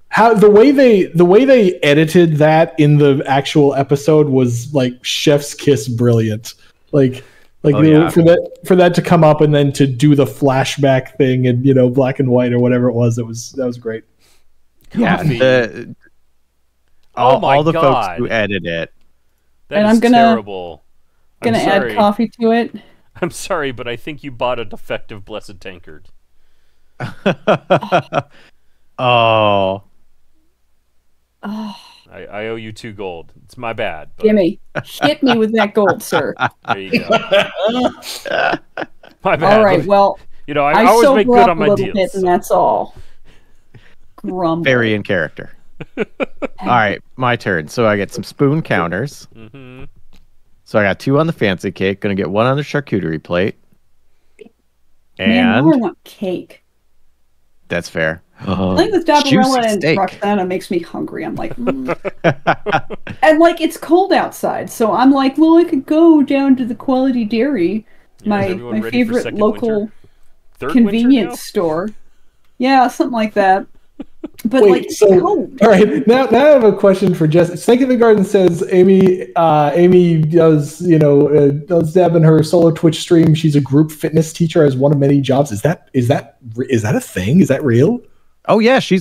How the way they edited that in the actual episode was like chef's kiss brilliant. Like for that to come up and then to do the flashback thing and black and white or whatever it was, that was great. Yeah, all the folks who edit it. I'm terrible. Gonna add coffee to it. I'm sorry, but I think you bought a defective blessed tankard. Oh. I owe you 2 gold. It's my bad. But... Gimme. Hit me with that gold, sir. There you go. My bad. All right, well, I always make good on my deals. Bit, and that's all. Grumble. Very in character. All right, my turn. So I get some spoon counters. So I got 2 on the fancy cake. Gonna get 1 on the charcuterie plate. And Man, I want cake. That's fair. Playing with Dabarella and Roxana makes me hungry. I'm like, and it's cold outside, so I'm like, well, I could go down to the Quality Dairy, my favorite local convenience store. Yeah, something like that. But it's cold. All right, now I have a question for Jess. Snake in the Garden says Amy does Deb in her solo Twitch stream. She's a group fitness teacher as one of many jobs. Is that a thing? Is that real? Oh yeah, she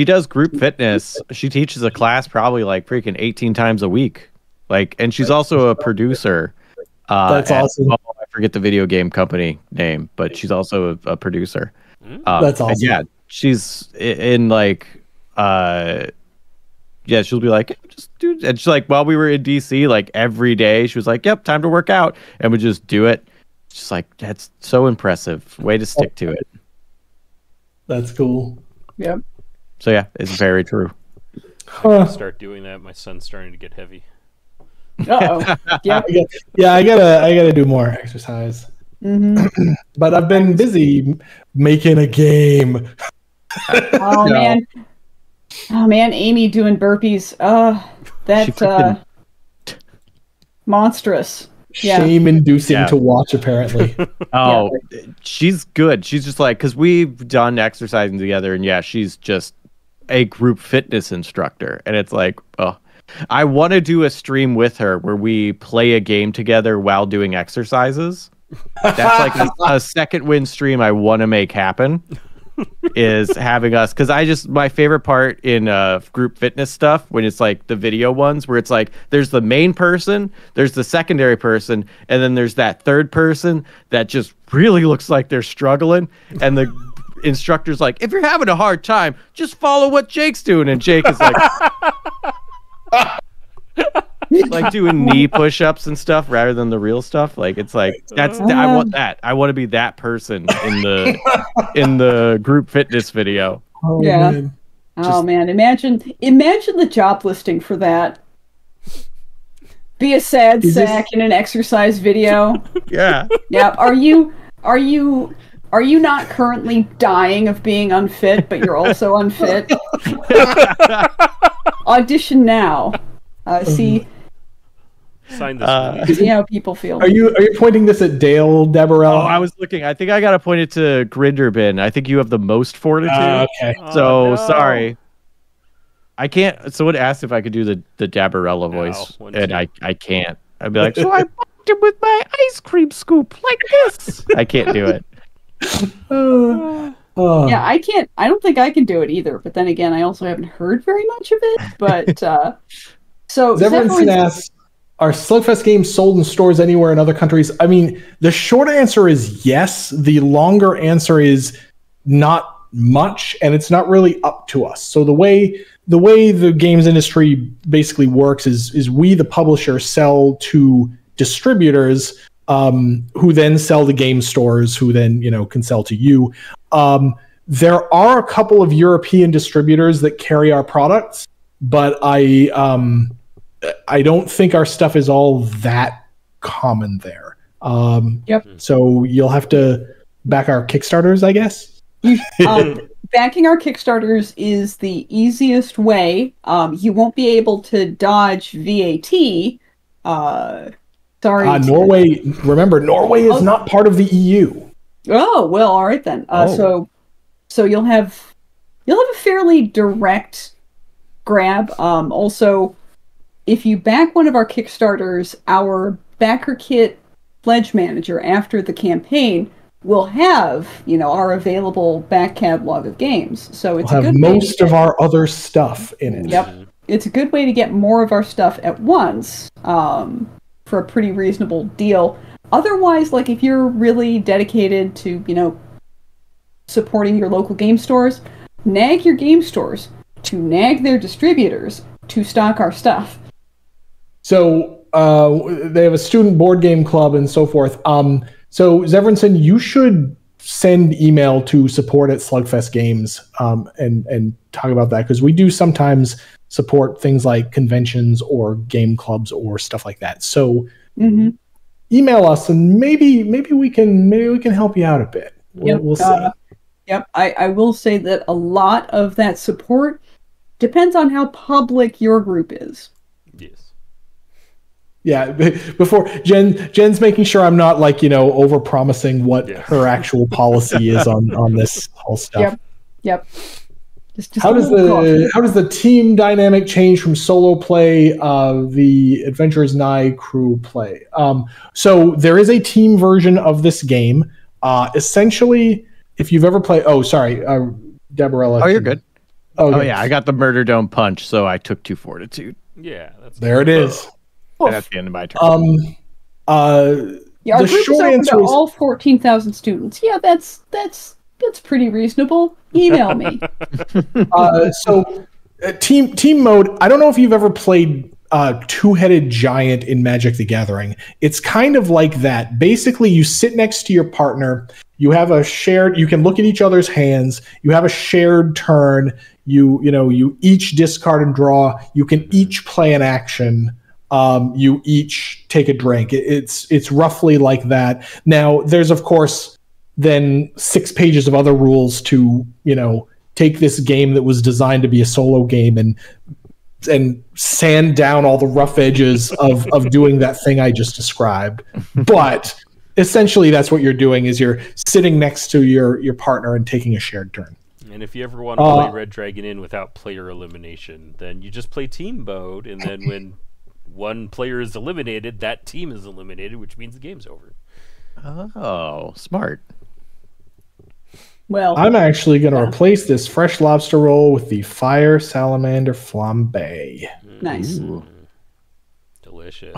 does group fitness. She teaches a class probably like freaking 18 times a week. And she's also a producer. That's awesome. I forget the video game company name, but she's also a producer. That's awesome. Yeah, she's in she'll be like, just do, and she's like, while we were in DC, every day she was like, yep, time to work out, and we just do it. Just that's so impressive. Way to stick to it. That's cool. Yep. So yeah, it's very true. Start doing that. My son's starting to get heavy. Uh-oh. Yeah. I gotta do more exercise. But I've been busy making a game. Oh man, Amy doing burpees. That's monstrous. Shame-inducing to watch, apparently. She's good. She's just because we've done exercising together, and she's just a group fitness instructor. And it's I want to do a stream with her where we play a game together while doing exercises. That's a second win stream I want to make happen. Is having us, because my favorite part in group fitness stuff when it's the video ones where it's there's the main person, there's the secondary person, and then there's that third person that just really looks like they're struggling, and the instructor's if you're having a hard time, just follow what Jake's doing, and Jake is doing knee push-ups and stuff rather than the real stuff. I want that. I want to be that person in the group fitness video. Oh, yeah. Man. Man, imagine the job listing for that. Be a sad sack in an exercise video. Yeah. Yeah. Are you not currently dying of being unfit, but you're also unfit? Audition now. See. Sign this. See how people feel. Are you pointing this at Dale, Deborah? Oh, I was looking. I think I got to point it to Grinderbin. I think you have the most fortitude. Okay. So sorry. I can't. Someone asked if I could do the Dabarella voice, and I can't. I'd be like, so I bumped him with my ice cream scoop like this. I can't do it. Yeah, I don't think I can do it either. But then again, I also haven't heard very much of it. But so Zeverinson asks, are Slugfest games sold in stores anywhere in other countries? I mean, the short answer is yes. The longer answer is not much, and it's not really up to us. So the way the games industry basically works is we, the publisher, sell to distributors who then sell to game stores, who then can sell to you. There are a couple of European distributors that carry our products, but I don't think our stuff is all that common there. Yep. So you'll have to back our Kickstarters, I guess. Backing our Kickstarters is the easiest way. You won't be able to dodge VAT. Sorry. Norway. Remember, Norway is not part of the EU. Oh well, all right then. So you'll have a fairly direct grab. Also, if you back one of our Kickstarters, our backer kit pledge manager after the campaign will have our available back catalog of games. So it's we'll a have good most of our other stuff in it. Yep, it's a good way to get more of our stuff at once for a pretty reasonable deal. Otherwise, like if you're really dedicated to supporting your local game stores, nag your game stores to nag their distributors to stock our stuff. So they have a student board game club and so forth. So Zeverinson, you should send email to support@Slugfest Games and talk about that, because we do sometimes support things like conventions or game clubs or stuff like that. So email us and maybe we can help you out a bit. We'll see. Yep, I will say that a lot of that support depends on how public your group is. Yes. Yeah, before Jen's making sure I'm not over promising what her actual policy is on this whole stuff. Yep. Just how does the team dynamic change from solo play, the Adventurers Nigh crew play? So there is a team version of this game. Essentially, if you've ever played, Deborah. Oh, you're good. Oh yeah, I got the Murder Dome punch, so I took 2 fortitude. Yeah, that's there. It is. And that's the end of my turn. Our group is open to all 14,000 students. Yeah, that's pretty reasonable. Email me. Team mode. I don't know if you've ever played Two-Headed Giant in Magic the Gathering. It's kind of like that. Basically, you sit next to your partner. You have a shared. You can look at each other's hands. You have a shared turn. You each discard and draw. You can each play an action. You each take a drink. It's roughly like that. Now, there's of course then 6 pages of other rules to take this game that was designed to be a solo game and sand down all the rough edges of doing that thing I just described. But essentially, that's what you're doing: is you're sitting next to your partner and taking a shared turn. And if you ever want to play Red Dragon Inn without player elimination, then you just play team mode, and then when one player is eliminated, that team is eliminated, which means the game's over. Oh, smart. Well, I'm actually going to replace this fresh lobster roll with the fire salamander flambe. Nice. Delicious.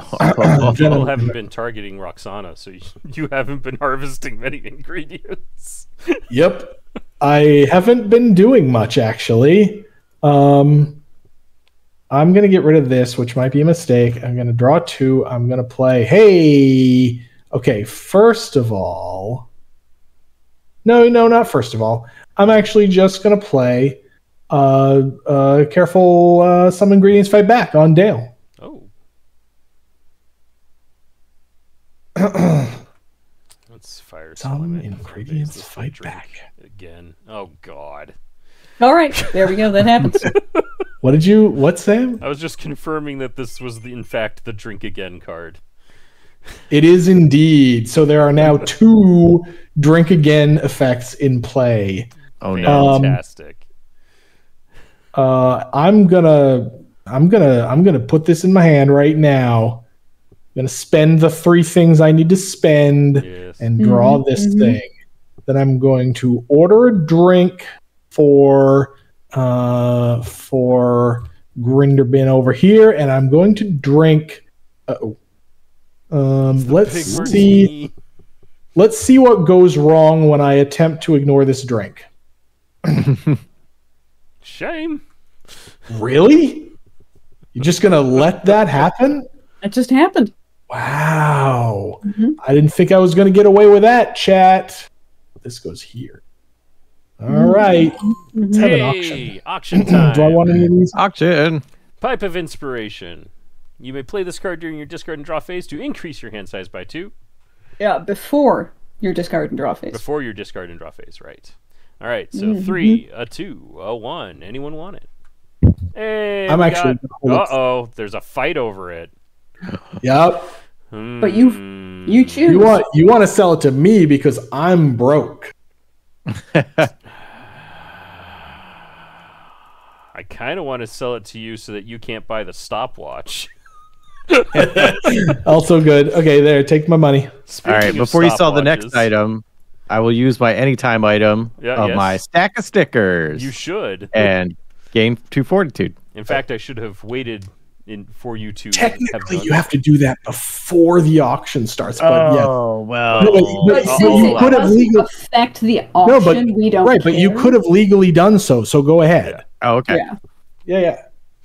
People haven't been targeting Roxana, so you haven't been harvesting many ingredients. Yep. I haven't been doing much, actually. I'm going to get rid of this, which might be a mistake. I'm going to draw 2. I'm going to play. Hey! Okay, first of all... No, not first of all. I'm actually just going to play Careful Some Ingredients Fight Back on Dale. Oh. Let's fire some ingredients fight back. Again. Oh, God. All right, there we go. That happens. What, Sam? I was just confirming that this was, in fact, the Drink Again card. It is indeed. So there are now 2 Drink Again effects in play. Oh no! Fantastic. I'm gonna put this in my hand right now. I'm gonna spend the 3 things I need to spend and draw this thing. then I'm going to order a drink for Grinderbin over here, and I'm going to drink. Let's see. Let's see what goes wrong when I attempt to ignore this drink. Shame. Really? You're just gonna let that happen? It just happened. Wow. I didn't think I was gonna get away with that, chat. This goes here. All right. Let's have an auction. Auction time. Do I want any of these? Auction. Pipe of Inspiration. You may play this card during your discard and draw phase to increase your hand size by 2. Yeah, before your discard and draw phase. Before your discard and draw phase, right. All right, so 3, a 2, a 1. Anyone want it? Hey, I'm actually. Uh-oh, there's a fight over it. Yep. But you choose. You want to sell it to me because I'm broke. I kind of want to sell it to you so that you can't buy the stopwatch. Also good. Okay, there. Take my money. All right. Before you sell the next item, I will use my anytime item of my stack of stickers. You should. And gain 2 fortitude. In fact, I should have waited for you to. Technically, you have to do that before the auction starts. But well. But since it doesn't affect the auction, we don't. Right, but you could have legally done so. So go ahead. Yeah. Oh, okay. Yeah.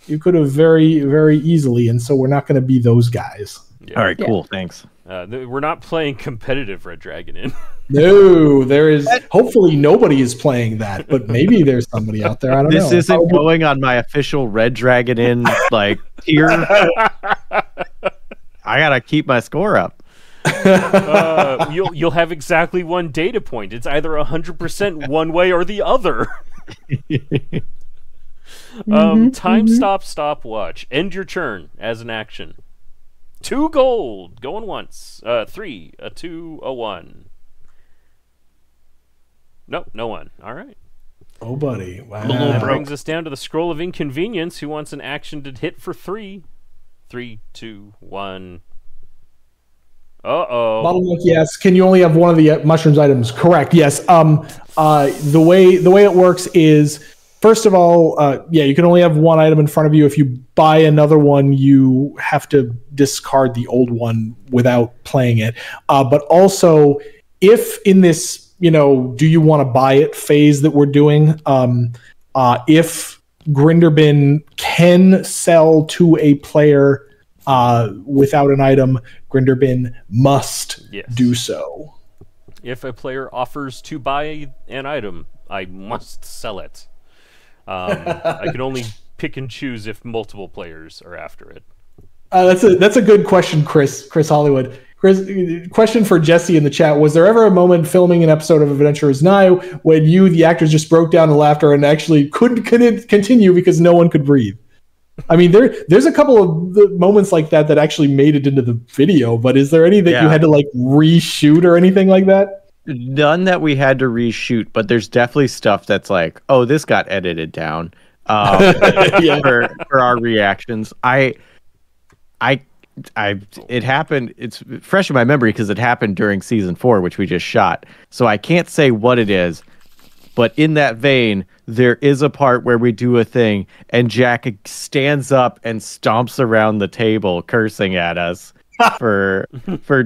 You could have very, very easily, and so we're not going to be those guys. Yeah. All right, cool. Thanks. We're not playing competitive Red Dragon Inn. No, there is. Hopefully, nobody is playing that, but maybe there's somebody out there. I don't know. This isn't going on my official Red Dragon Inn tier. I gotta keep my score up. You'll have exactly one data point. It's either 100% one way or the other. Time stopwatch. End your turn as an action. 2 gold. Going once. 3, a 2, a 1. Nope, no one. All right. Oh, buddy. Wow. That brings us down to the Scroll of Inconvenience. Who wants an action to hit for 3? 3, 2, 1. Uh-oh. Bottleneck, yes. Can you only have one of the mushrooms items? Correct, yes. The way it works is, first of all, you can only have one item in front of you. If you buy another one, you have to discard the old one without playing it. But also, if in this, do you want to buy it phase that we're doing, if Grinderbin can sell to a player without an item, Grinderbin must do so. If a player offers to buy an item, I must sell it. I can only pick and choose if multiple players are after it. That's a good question, Chris Hollywood. Chris, question for Jesse in the chat: was there ever a moment filming an episode of Adventurers Nigh when you, the actors, just broke down in laughter and actually couldn't continue because no one could breathe? I mean, there's a couple of moments like that actually made it into the video, but is there any that you had to reshoot or anything like that? None that we had to reshoot, but there's definitely stuff that's like, oh, this got edited down for our reactions. It happened. It's fresh in my memory because it happened during season 4, which we just shot. So I can't say what it is, but in that vein, there is a part where we do a thing and Jack stands up and stomps around the table, cursing at us for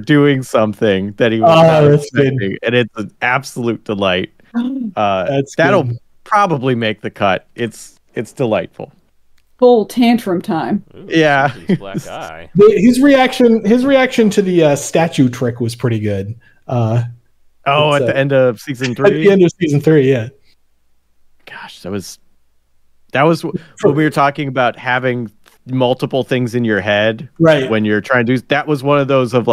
doing something that he was not expecting, and it's an absolute delight. That'll probably make the cut. It's delightful. Full tantrum time. Ooh, yeah. Black eye. His reaction to the statue trick was pretty good. At the end of season 3. At the end of season 3, yeah. Gosh, that was when we were talking about having multiple things in your head, right? When you're trying to do that, was one of those of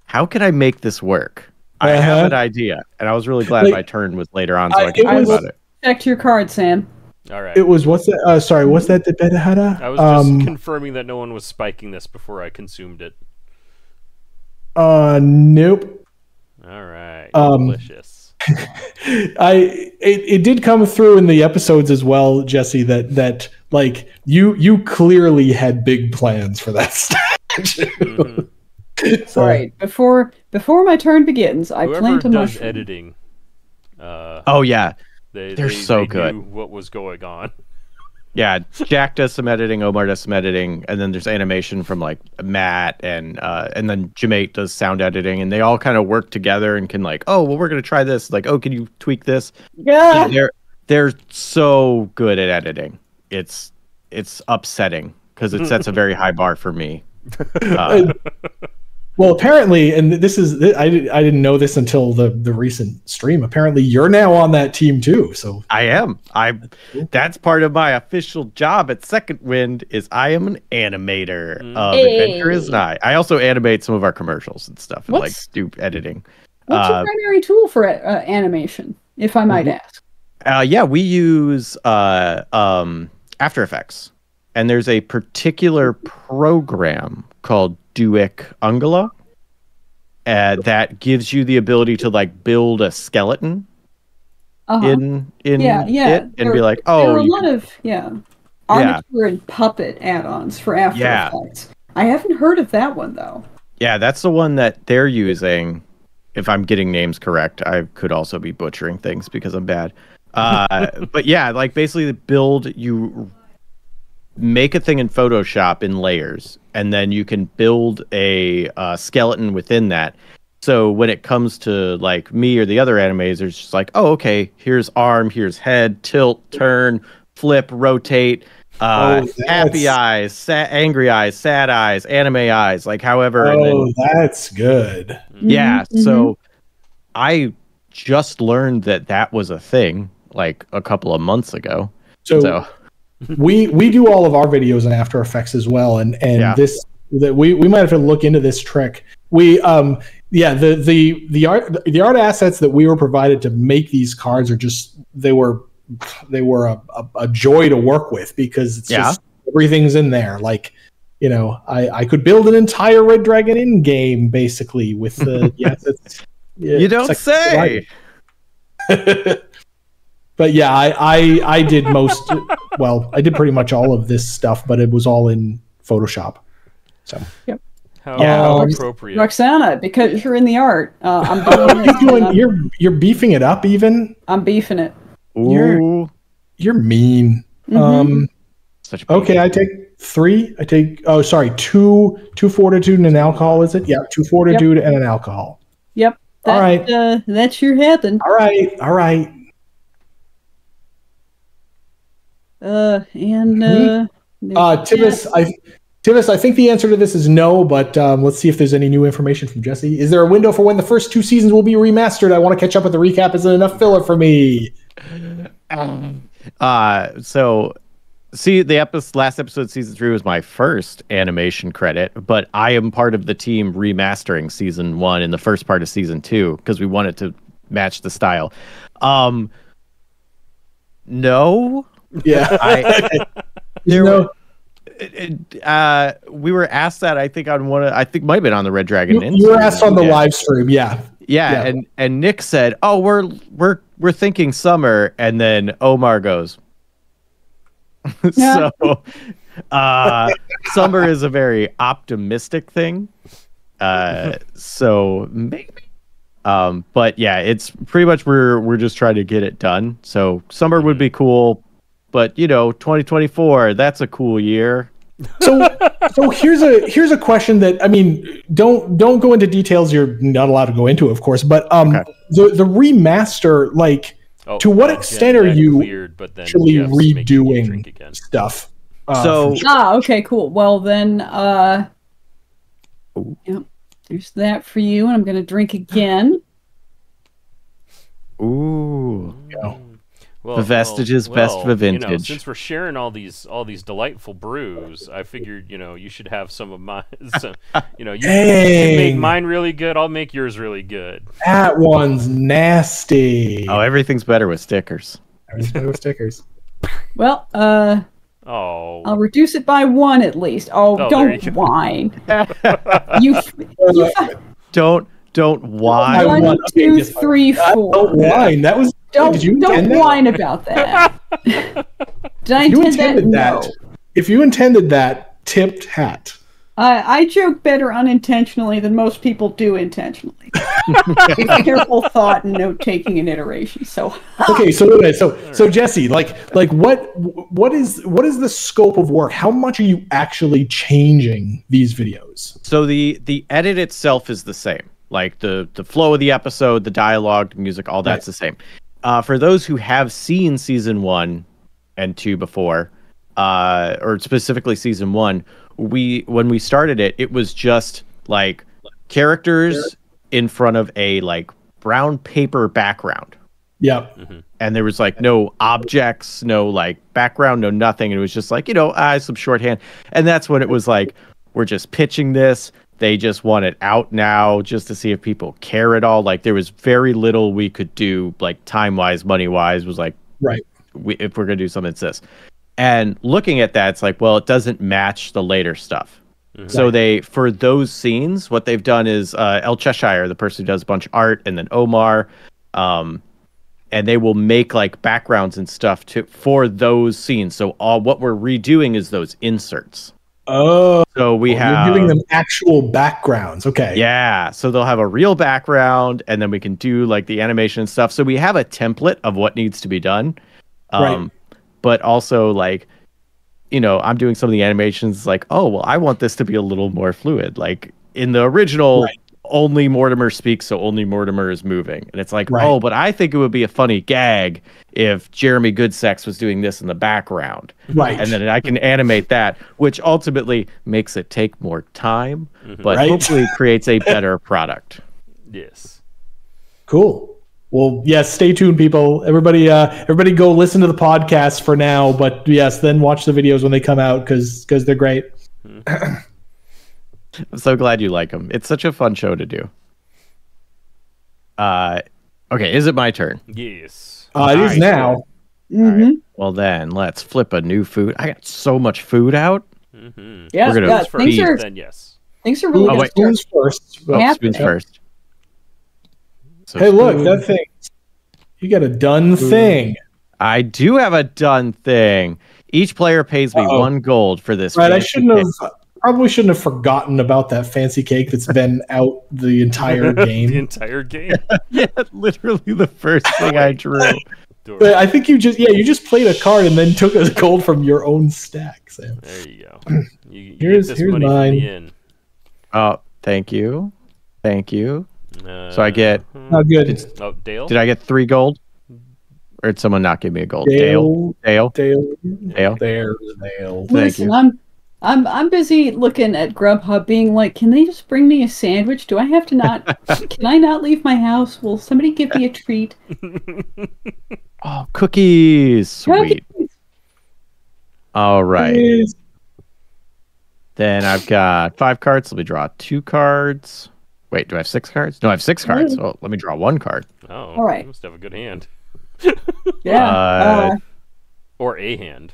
how can I make this work? I have an idea, and I was really glad my turn was later on, so I could think about it. Check your card, Sam. All right. It was what's that? Sorry, what's that? The Bedahada? I was just confirming that no one was spiking this before I consumed it. Nope. All right. Delicious. It did come through in the episodes as well, Jesse, that you clearly had big plans for that statue. Mm-hmm. So, all right, before my turn begins, I plant a mushroom. Editing Oh yeah, they're so good. Knew what was going on. Yeah, Jack does some editing, Omar does some editing, and then there's animation from like Matt and then Jamate does sound editing, and they all kind of work together and can like, oh well, we're gonna try this. Like, oh, can you tweak this? Yeah. They're so good at editing. It's upsetting because it sets a very high bar for me. Well, apparently, and I didn't know this until the recent stream. Apparently, you're now on that team too. So I am. That's part of my official job at Second Wind. Is I am an animator of Adventure is Nigh. I also animate some of our commercials and stuff, and like do editing. What's your primary tool for animation, if I might ask? Yeah, we use After Effects, and there's a particular program called Duik Ungala that gives you the ability to like build a skeleton in it and be like, oh, there are a lot of armature and puppet add-ons for After Effects. I haven't heard of that one though. Yeah, that's the one that they're using. If I'm getting names correct, I could also be butchering things because I'm bad. But yeah, like basically you make a thing in Photoshop in layers, and then you can build a skeleton within that. So when it comes to like me or the other animators, it's just like, oh, okay, here's arm, here's head, tilt, turn, flip, rotate, happy eyes, angry eyes, sad eyes, anime eyes, like however. Oh, that's good. Yeah, so I just learned that was a thing like a couple of months ago. So we do all of our videos in After Effects as well, and we might have to look into this trick. We the art assets that we were provided to make these cards are just they were a joy to work with because it's just everything's in there. Like, you know, I could build an entire Red Dragon in game basically with the assets. You don't say. But yeah, I did most. Well, I did pretty much all of this stuff, but it was all in Photoshop. So how appropriate, Roxana, because you're in the art. I'm you're beefing it up even. I'm beefing it. Ooh. You're mean. Okay, I take 3. I take 2 fortitude and an alcohol. Is it? Yeah, 2 fortitude and an alcohol. Yep. All right. That's your happen. All right. Tivis, I think the answer to this is no, but let's see if there's any new information from Jesse. Is there a window for when the first 2 seasons will be remastered? I want to catch up with the recap. Isn't enough filler for me? So see, the last episode, season 3 was my first animation credit, but I am part of the team remastering season 1 and the first part of season 2 because we wanted to match the style. No. Yeah. We were asked that, I think, on I think might have been on the Red Dragon. You were asked on the live stream, yeah. And Nick said, "Oh, we're thinking summer," and then Omar goes, "So, summer is a very optimistic thing. So maybe." But yeah, it's pretty much we're just trying to get it done. So summer would be cool. But 2024, that's a cool year. So here's a question that, I mean, don't go into details you're not allowed to go into, of course. But the remaster, like, to what extent are you actually redoing stuff? Okay, cool. Well then, there's that for you, and I'm gonna drink again. Ooh. The vestiges best of a vintage. Since we're sharing all these delightful brews, I figured you should have some of mine. So, you can make mine really good. I'll make yours really good. That one's nasty. Oh, everything's better with stickers. Well, I'll reduce it by 1 at least. Don't whine. Don't whine. 1, 2, 3, 4. Don't whine. That was. Don't whine about that. Did I intend that? No. If you intended that, tipped hat. I joke better unintentionally than most people do intentionally. Careful thought and note taking and iteration. So okay, so Jesse, like what is the scope of work? How much are you actually changing these videos? So the edit itself is the same. Like the flow of the episode, the dialogue, the music, all that's the same. For those who have seen season 1 and 2 before, or specifically season 1, when we started it, it was just like characters in front of a like brown paper background. Yep. Mm-hmm. And there was like no objects, no like background, no nothing. It was just like, some shorthand. And that's when it was like, we're just pitching this. They just want it out now just to see if people care at all. Like there was very little we could do, like time-wise, money-wise, was like, right. If we're going to do something, it's this. And looking at that, it's like, well, it doesn't match the later stuff. Mm-hmm. So for those scenes, what they've done is El Cheshire, the person who does a bunch of art, and then Omar, and they will make like backgrounds and stuff for those scenes. So what we're redoing is those inserts. Oh, so you're giving them actual backgrounds. Okay. Yeah. So they'll have a real background, and then we can do like the animation and stuff. So we have a template of what needs to be done. Right. But also like, I'm doing some of the animations like, oh, well, I want this to be a little more fluid. Like in the original, only Mortimer speaks, so only Mortimer is moving. And it's like, oh, but I think it would be a funny gag if Jeremy Goodsex was doing this in the background. Right. And then I can animate that, which ultimately makes it take more time, but hopefully creates a better product. Yes. Cool. Well, yes, stay tuned, people. Everybody go listen to the podcast for now, but yes, then watch the videos when they come out because they're great. I'm so glad you like them. It's such a fun show to do. Okay, is it my turn? Yes. It is now. Mm-hmm. All right. Well, then let's flip a new food. I got so much food out. Mm-hmm. Yeah, we're gonna then yes. Things are really good. Spoons first. Spoons first. So hey, look, that thing. You got a done thing. I do have a done thing. Each player pays me 1 gold for this. Right, I probably shouldn't have forgotten about that fancy cake that's been out the entire game. The entire game. Yeah, literally the first thing I drew. But I think you just played a card and then took a gold from your own stack, Sam. There you go. You here's get this money mine. from the inn. Oh, thank you. So I get. Not good. Dale. Did I get 3 gold? Or did someone not give me a gold? Dale. There's Dale. Thank Listen, you. I'm busy looking at Grubhub, being like, can they just bring me a sandwich? Do I have to not? Can I not leave my house? Will somebody give me a treat? Oh, cookies! Sweet. Cookies. All right. Then I've got 5 cards. Let me draw 2 cards. Wait, do I have 6 cards? No, I have 6 cards. Oh, let me draw 1 card. Oh, all right. You must have a good hand. Yeah. Or a hand.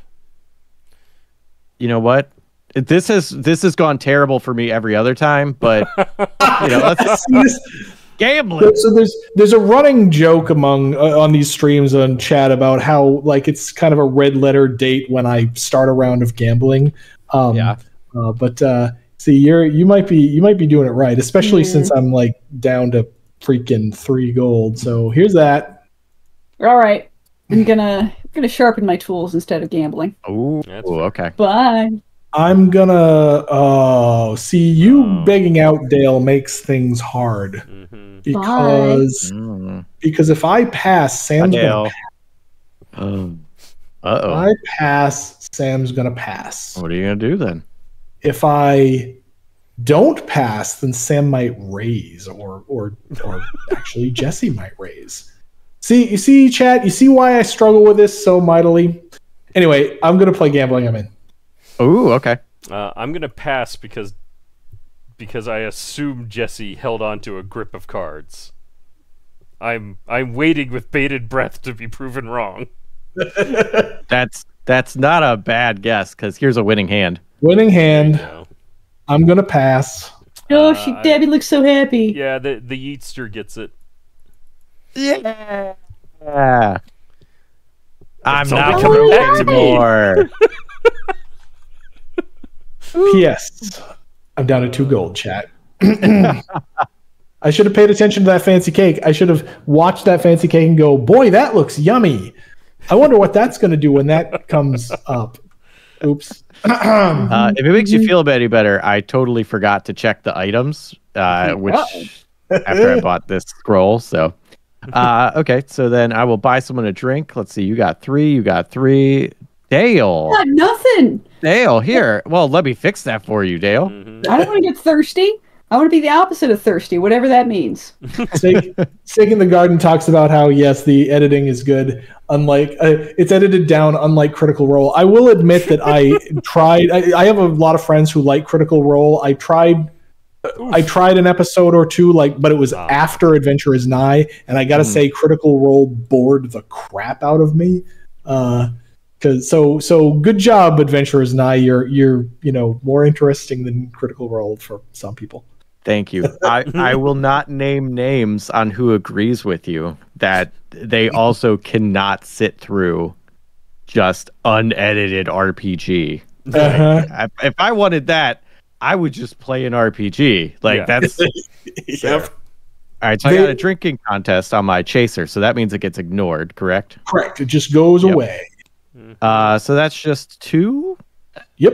You know what? This has gone terrible for me every other time, but let's gambling. So there's a running joke on these streams on chat about how like it's kind of a red letter date when I start a round of gambling. But see, you might be doing it right, especially since I'm like down to freaking 3 gold. So here's that. All right, I'm gonna sharpen my tools instead of gambling. Oh, okay. Bye. I'm gonna. See, you begging out Dale makes things hard because if I pass, Sam's gonna pass. If I pass, Sam's gonna pass. What are you gonna do then? If I don't pass, then Sam might raise, or actually Jesse might raise. You see, chat. You see why I struggle with this so mightily. Anyway, I'm gonna play gambling. I'm in. Oh, okay. I'm gonna pass because I assume Jesse held on to a grip of cards. I'm waiting with bated breath to be proven wrong. That's not a bad guess because here's a winning hand. Winning hand. I'm gonna pass. Oh, Debbie looks so happy. Yeah, the Yeetster gets it. Yeah. I'm not coming coming back to me. anymore. P.S. I'm down to 2 gold, chat. I I should have paid attention to that fancy cake. I should have watched that fancy cake and go, boy, that looks yummy. I wonder what that's going to do when that comes up. Oops. If it makes you feel any better, I totally forgot to check the items, which after I bought this scroll. So, okay. So then I will buy someone a drink. Let's see. You got 3. You got 3. Dale. Got nothing. Dale, here. Well, let me fix that for you, Dale. I don't want to get thirsty. I want to be the opposite of thirsty, whatever that means. Steak in the Garden talks about how, yes, the editing is good. Unlike it's edited down, unlike Critical Role. I will admit that I tried. I have a lot of friends who like Critical Role. I tried an episode or two, but it was after Adventure is Nigh, and I gotta say, Critical Role bored the crap out of me. So good job, Adventure is Nigh. You're more interesting than Critical Role for some people. Thank you. I will not name names on who agrees with you that they also cannot sit through just unedited RPG. If I wanted that, I would just play an RPG. That's Yep. All right, so I got a drinking contest on my chaser, so that means it gets ignored, correct? Correct. It just goes away. So that's just 2? Yep.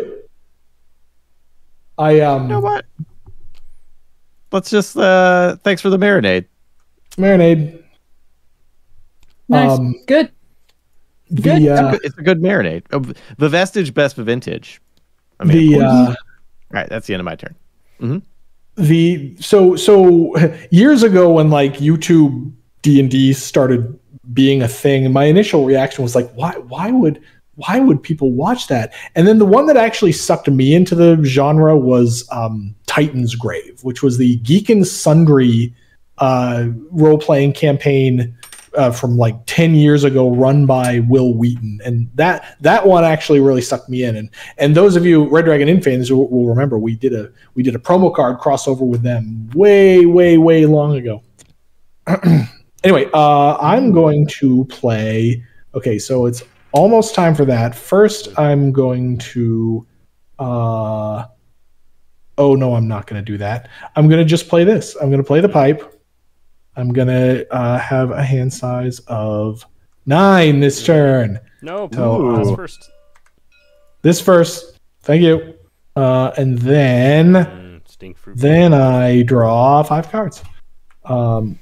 You know what? Let's just thanks for the marinade. Marinade. Nice. Good. It's a good marinade. The Vestige Best Vintage. I mean, all right, that's the end of my turn. So years ago when YouTube D&D started being a thing, my initial reaction was why would people watch that? And then the one that actually sucked me into the genre was Titan's Grave, which was the Geek and Sundry role-playing campaign from 10 years ago, run by Will Wheaton, and that one actually really sucked me in. And those of you Red Dragon Inn fans will remember we did a promo card crossover with them way long ago. Anyway, I'm going to play. Okay, so it's almost time for that. First, I'm going to. Oh no, I'm not going to do that. I'm going to just play this. I'm going to play the pipe. I'm going to have a hand size of 9 this turn. No, so, first. This first. Thank you. And then I draw 5 cards. 5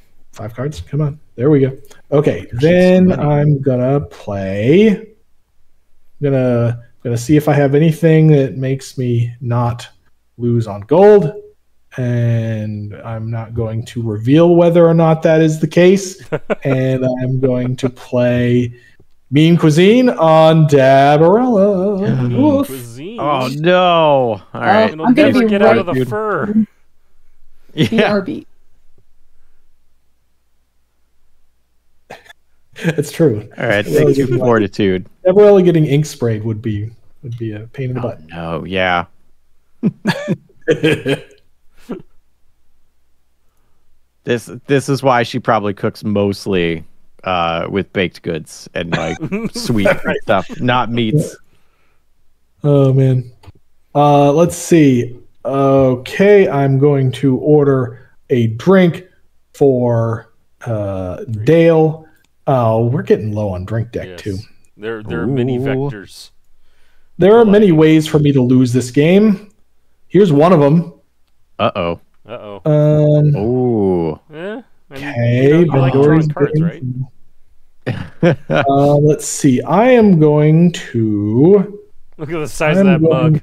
cards. Come on. There we go. Okay. Then I'm going to play. I'm going to see if I have anything that makes me not lose on gold. And I'm not going to reveal whether or not that is the case. And I'm going to play Mean Cuisine on Dabarella. Mean Cuisine. Oh no! All right, I'm going to get out of the fur. Yeah. BRB. It's true. All right, thank you, Fortitude. Dabarella getting ink sprayed would be a pain in the butt. No, yeah. This is why she probably cooks mostly with baked goods and sweet stuff, not meats. Oh man. Let's see. Okay, I'm going to order a drink for Dale. Oh, we're getting low on drink deck too. There are many vectors. There are many ways for me to lose this game. Here's one of them. Uh-oh. Oh. Yeah. Okay. You like drawing cards, right? Let's see. I am going to look at the size of that mug.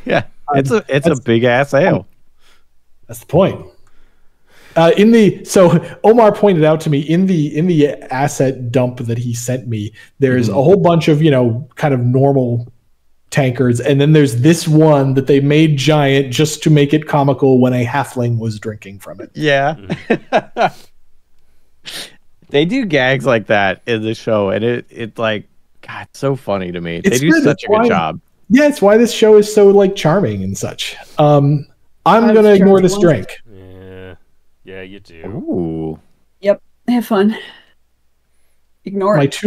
Yeah, it's a big ass ale. That's the point. So Omar pointed out to me in the asset dump that he sent me, there's a whole bunch of kind of normal tankards, and then there's this one that they made giant just to make it comical when a halfling was drinking from it. Yeah. They do gags like that in the show, and it God, it's so funny to me. They do such a good job. Yeah, it's why this show is so charming and such. I'm gonna ignore this drink. Yeah, you do. Ooh. Yep. Have fun. Ignore it.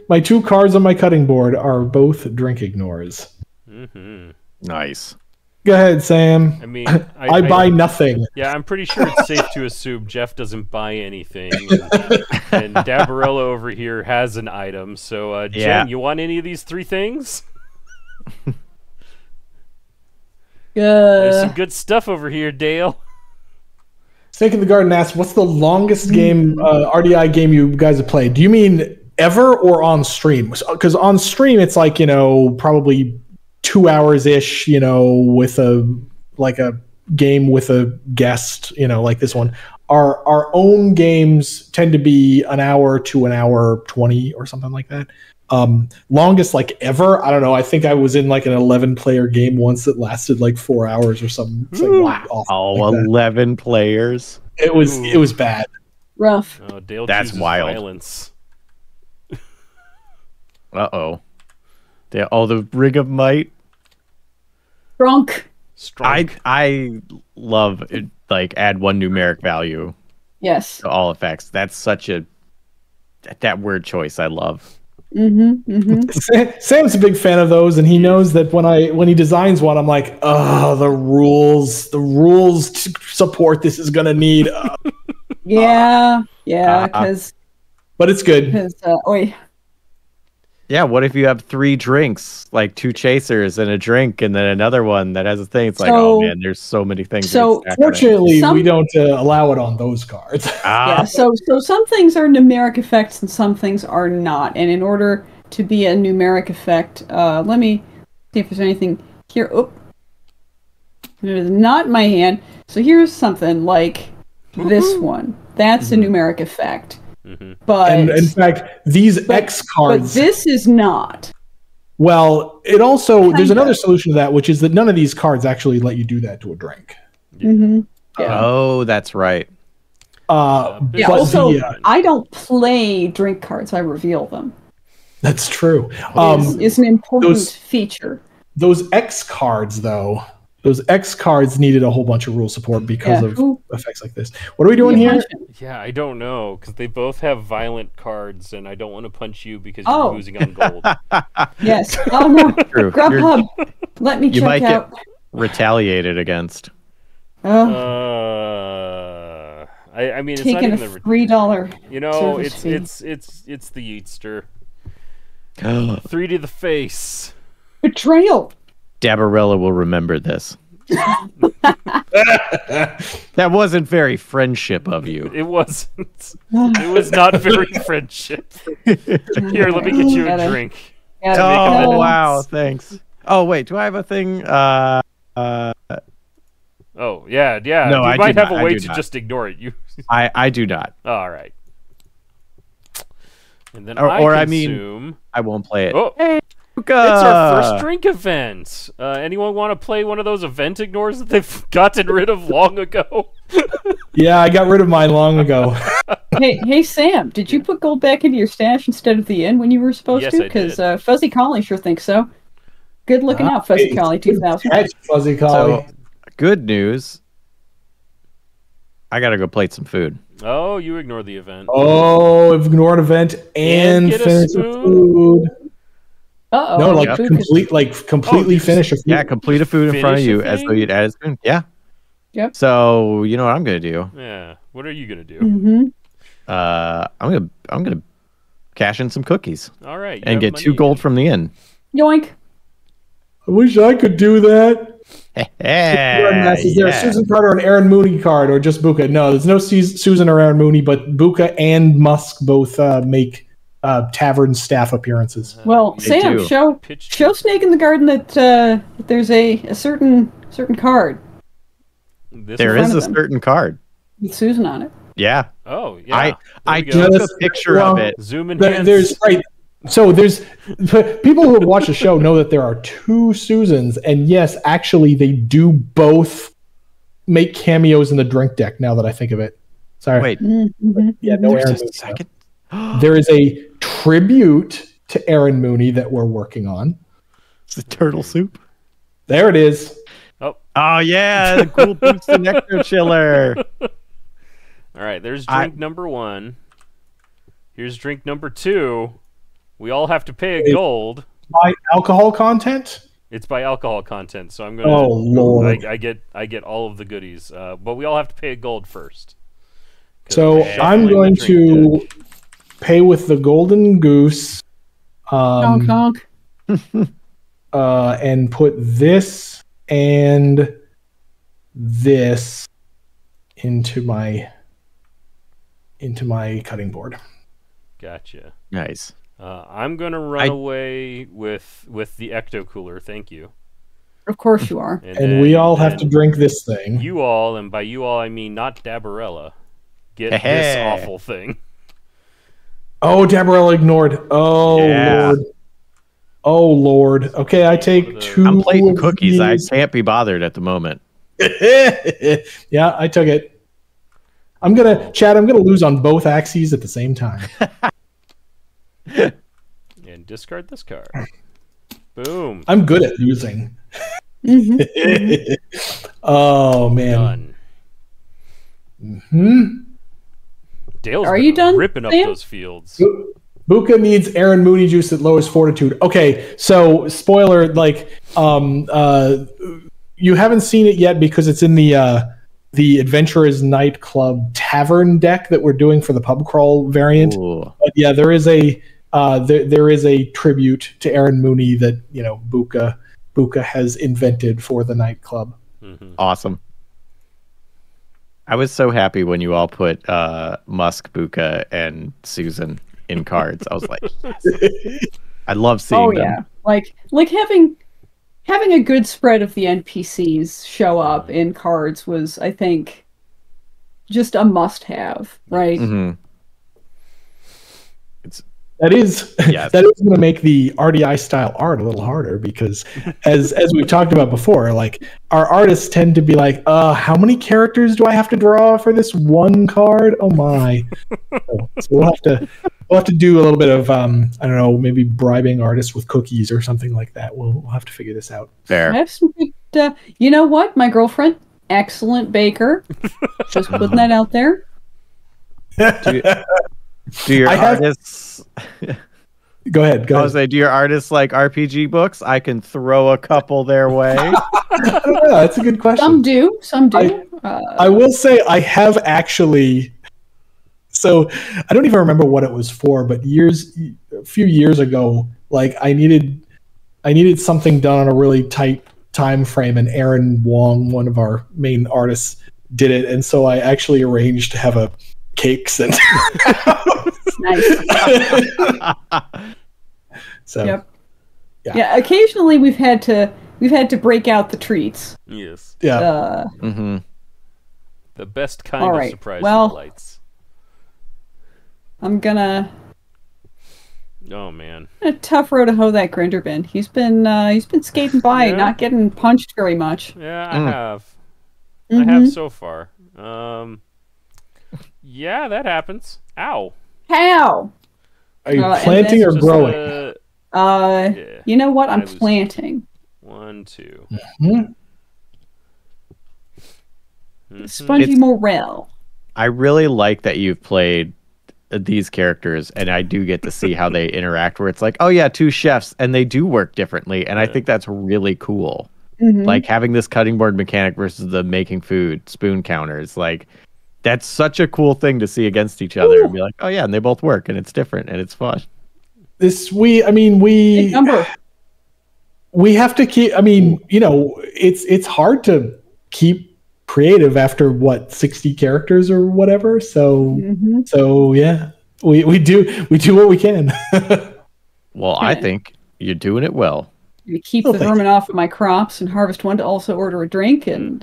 My two cards on my cutting board are both drink ignores. Nice. Go ahead, Sam. I mean, I buy nothing. Yeah, I'm pretty sure it's safe to assume Jeff doesn't buy anything. And Dabarella over here has an item. So, Jen, you want any of these 3 things? There's some good stuff over here, Dale. Snake in the Garden asks, what's the longest game, RDI game you guys have played? Do you mean ever or on stream? Because on stream, it's like, probably 2 hours-ish, with a game with a guest, like this one. Our own games tend to be an hour to an hour 20 or something like that. Longest ever, I don't know. I think I was in an 11-player game once that lasted 4 hours or something. Oh, 11 players. It was bad. Rough. Oh, Dale That's chooses wild. Violence. Uh-oh. The Ring of Might. Drunk. I love it, add 1 numeric value. Yes. To all effects. That's such that word choice I love. Sam's a big fan of those, and he knows that when he designs one, I'm like, oh, the rules to support this is gonna need. Yeah, because. But it's good. Yeah, what if you have 3 drinks, 2 chasers and a drink, and then another one that has a thing? It's oh man, there's so many things. So fortunately, we don't allow it on those cards. Yeah, so some things are numeric effects and some things are not. And in order to be a numeric effect, let me see if there's anything here. Oh, it is not in my hand. So here's something like this one. That's a numeric effect. But and in fact, these X cards. But this is not. Well, it also there's another solution to that, which is that none of these cards actually let you do that to a drink. Yeah. Oh, that's right. Also, I don't play drink cards; I reveal them. That's true. It's an important feature. Those X cards, though. Those X cards needed a whole bunch of rule support because of effects like this. What are we doing here? Yeah, I don't know, because they both have violent cards, and I don't want to punch you because you're losing on gold. Yes. Oh, no. True. Grubhub, let me check out. You might get retaliated against. I mean, it's taking not a even $3. It's the Eatster. 3 to the face. Betrayal. Dabarella will remember this. That wasn't very friendship of you. It wasn't. It was not very friendship. Here, let me get you a drink. Oh, wow, thanks. Oh, wait, do I have a thing? Oh, yeah. No, you might have a way to just ignore it. I do not. All right. And then I mean, I won't play it. Oh. Hey, it's our first drink event. Anyone want to play one of those event ignores that they've gotten rid of long ago? Yeah, I got rid of mine long ago. Hey, Sam, did you put gold back into your stash instead of the inn when you were supposed to? Because Fuzzy Collie sure thinks so. Good looking out, Fuzzy Collie 2000. Fuzzy Collie. So, good news. I gotta go plate some food. Oh, you ignore the event. Oh, ignore an event and finish the food. Uh-oh. No, completely finish a food. Yeah, complete a food in front of you as though you'd add a spoon. Yeah. Yep. So you know what I'm gonna do? Yeah. What are you gonna do? I'm gonna cash in some cookies. All right. And get 2 gold from the inn. Yoink. I wish I could do that. Is there a Yeah. Susan Carter or an Aaron Mooney card, or just Buka? No, there's no Susan or Aaron Mooney, but Buka and Musk both make tavern staff appearances. Well, They Sam, do. show Snake in the Garden that there's a certain card There is a certain card. with Susan on it. Yeah. Oh, yeah. I There we go. took a picture of it. Zoom in. So there's people who watch the show know that there are 2 Susans, and yes, actually they do both make cameos in the drink deck. Now that I think of it, sorry. Wait. Yeah, no Aaron Just Mooney. a second. There is a tribute to Aaron Mooney that we're working on. It's the turtle soup. There it is. Oh yeah, the cool boots and nectar chiller. All right, there's drink number 1. Here's drink number 2. We all have to pay a gold. My alcohol content? It's by alcohol content, so I'm gonna. Oh Lord! I get all of the goodies, but we all have to pay a gold first. So I'm going to pay with the golden goose. Honk honk. And put this and this into my cutting board. Gotcha. Nice. I'm gonna run away with the ecto cooler. Thank you. Of course you are. And we all have to drink this thing. You all, and by you all I mean not Dabarella, get this awful thing. Oh, Dabarella ignored. Oh Lord. Oh Lord. Okay, I take 2. I'm plating cookies. I can't be bothered at the moment. Yeah, I took it. I'm gonna lose on both axes at the same time. And discard this card. Boom. I'm good at losing. Oh man. Done. Dale's Are you done, ripping up those fields. Buka needs Aaron Mooney juice at lowest fortitude. Okay, so spoiler, like, you haven't seen it yet because it's in the Adventurers Nightclub Tavern deck that we're doing for the pub crawl variant. Ooh. But yeah, there is a tribute to Aaron Mooney that Buka has invented for the nightclub. Awesome. I was so happy when you all put Musk, Buka, and Susan in cards. I was like, yes. I love seeing them. Yeah, like having a good spread of the NPCs show up in cards was, I think, just a must-have, right? Mm-hmm. That is going to make the RDI style art a little harder because, as we've talked about before, like our artists tend to be like, how many characters do I have to draw for this one card? Oh my! So we'll have to do a little bit of I don't know, maybe bribing artists with cookies or something like that. We'll have to figure this out. Fair. I have some good. You know what? My girlfriend, excellent baker. Just putting that out there. Do your artists... Go ahead. I was say, do your artists like RPG books? I can throw a couple their way. I don't know. That's a good question. Some do. I will say I have actually. So I don't even remember what it was for, but a few years ago, like I needed something done on a really tight time frame, and Aaron Wong, one of our main artists, did it, and so I actually arranged to have a cake sent. Nice. So, yep. Yeah. Occasionally, we've had to break out the treats. Yes. Yeah. The best kind of surprise delights. I'm gonna. Oh man. A tough row to hoe that Grinder bin. He's been skating by, not getting punched very much. Yeah, I have. I have so far. Yeah, that happens. Ow. How? Are you planting or growing? You know what? I'm planting. 1, 2. Spongy Morel. I really like that you've played these characters, and I do get to see how they interact, where it's like, oh yeah, 2 chefs, and they do work differently, and I think that's really cool. Like having this cutting board mechanic versus the making food spoon counters, like that's such a cool thing to see against each other and be like, oh yeah, and they both work, and it's different, and it's fun. We have to keep. I mean, it's hard to keep creative after 60 characters or whatever. So yeah, we do what we can. Well, I think you're doing it well. You keep the vermin off of my crops and harvest one to also order a drink and.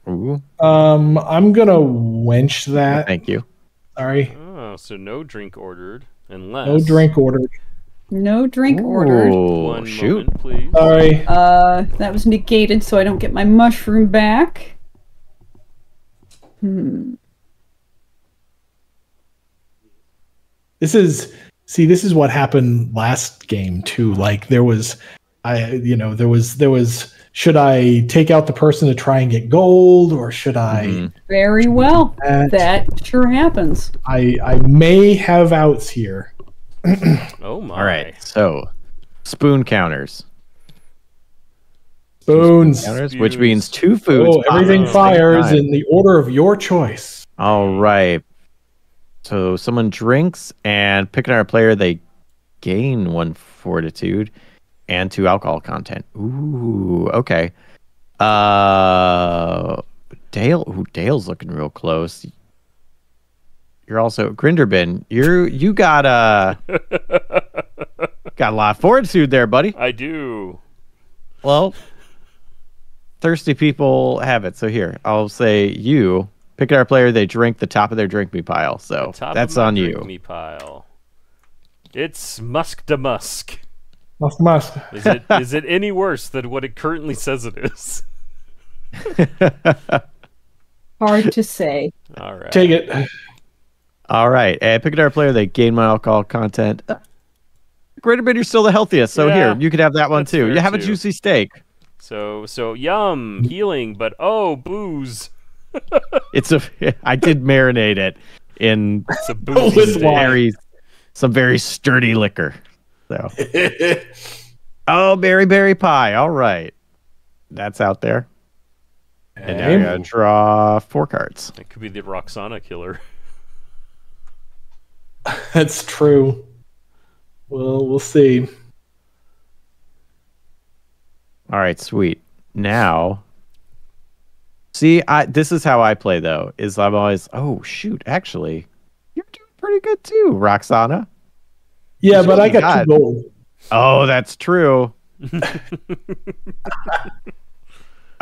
I'm gonna wench that. Thank you. Sorry. Oh, so no drink ordered, unless no drink ordered. No drink ordered. One moment, please. Sorry. That was negated, so I don't get my mushroom back. This is what happened last game too. Like there was should I take out the person to try and get gold, or should I? Very well. That sure happens. I may have outs here. Oh my. All right. So, spoon counters. Spoons. Which means 2 foods. Oh, everything fires in the order of your choice. All right. So someone drinks, and picking our player, they gain 1 fortitude and 2 alcohol content. Ooh, okay. Dale. Ooh, Dale's looking real close. You're also Grinderbin. You got got a lot of fortitude there, buddy. I do. Well, thirsty people have it. So here, I'll say you pick our player. They drink the top of their drink me pile. So that's on you. Drink me pile. It's Musk to Musk. Musk. Is it any worse than what it currently says it is? Hard to say. All right. Take it. All right. And picking our player, they gain 1 alcohol content. Greater Bid, you're still the healthiest. So here, you could have that one too. You have a juicy steak. So yum, healing, but oh, booze. I did marinate it in some very sturdy liquor. So oh, berry pie. All right. That's out there. And now I gotta draw 4 cards. It could be the Roxana killer. That's true. Well, we'll see. All right, sweet. Now, see, this is how I play, though, is I'm always, oh, shoot, actually, you're doing pretty good, too, Roxana. Yeah, but I got 2 gold. Oh, that's true.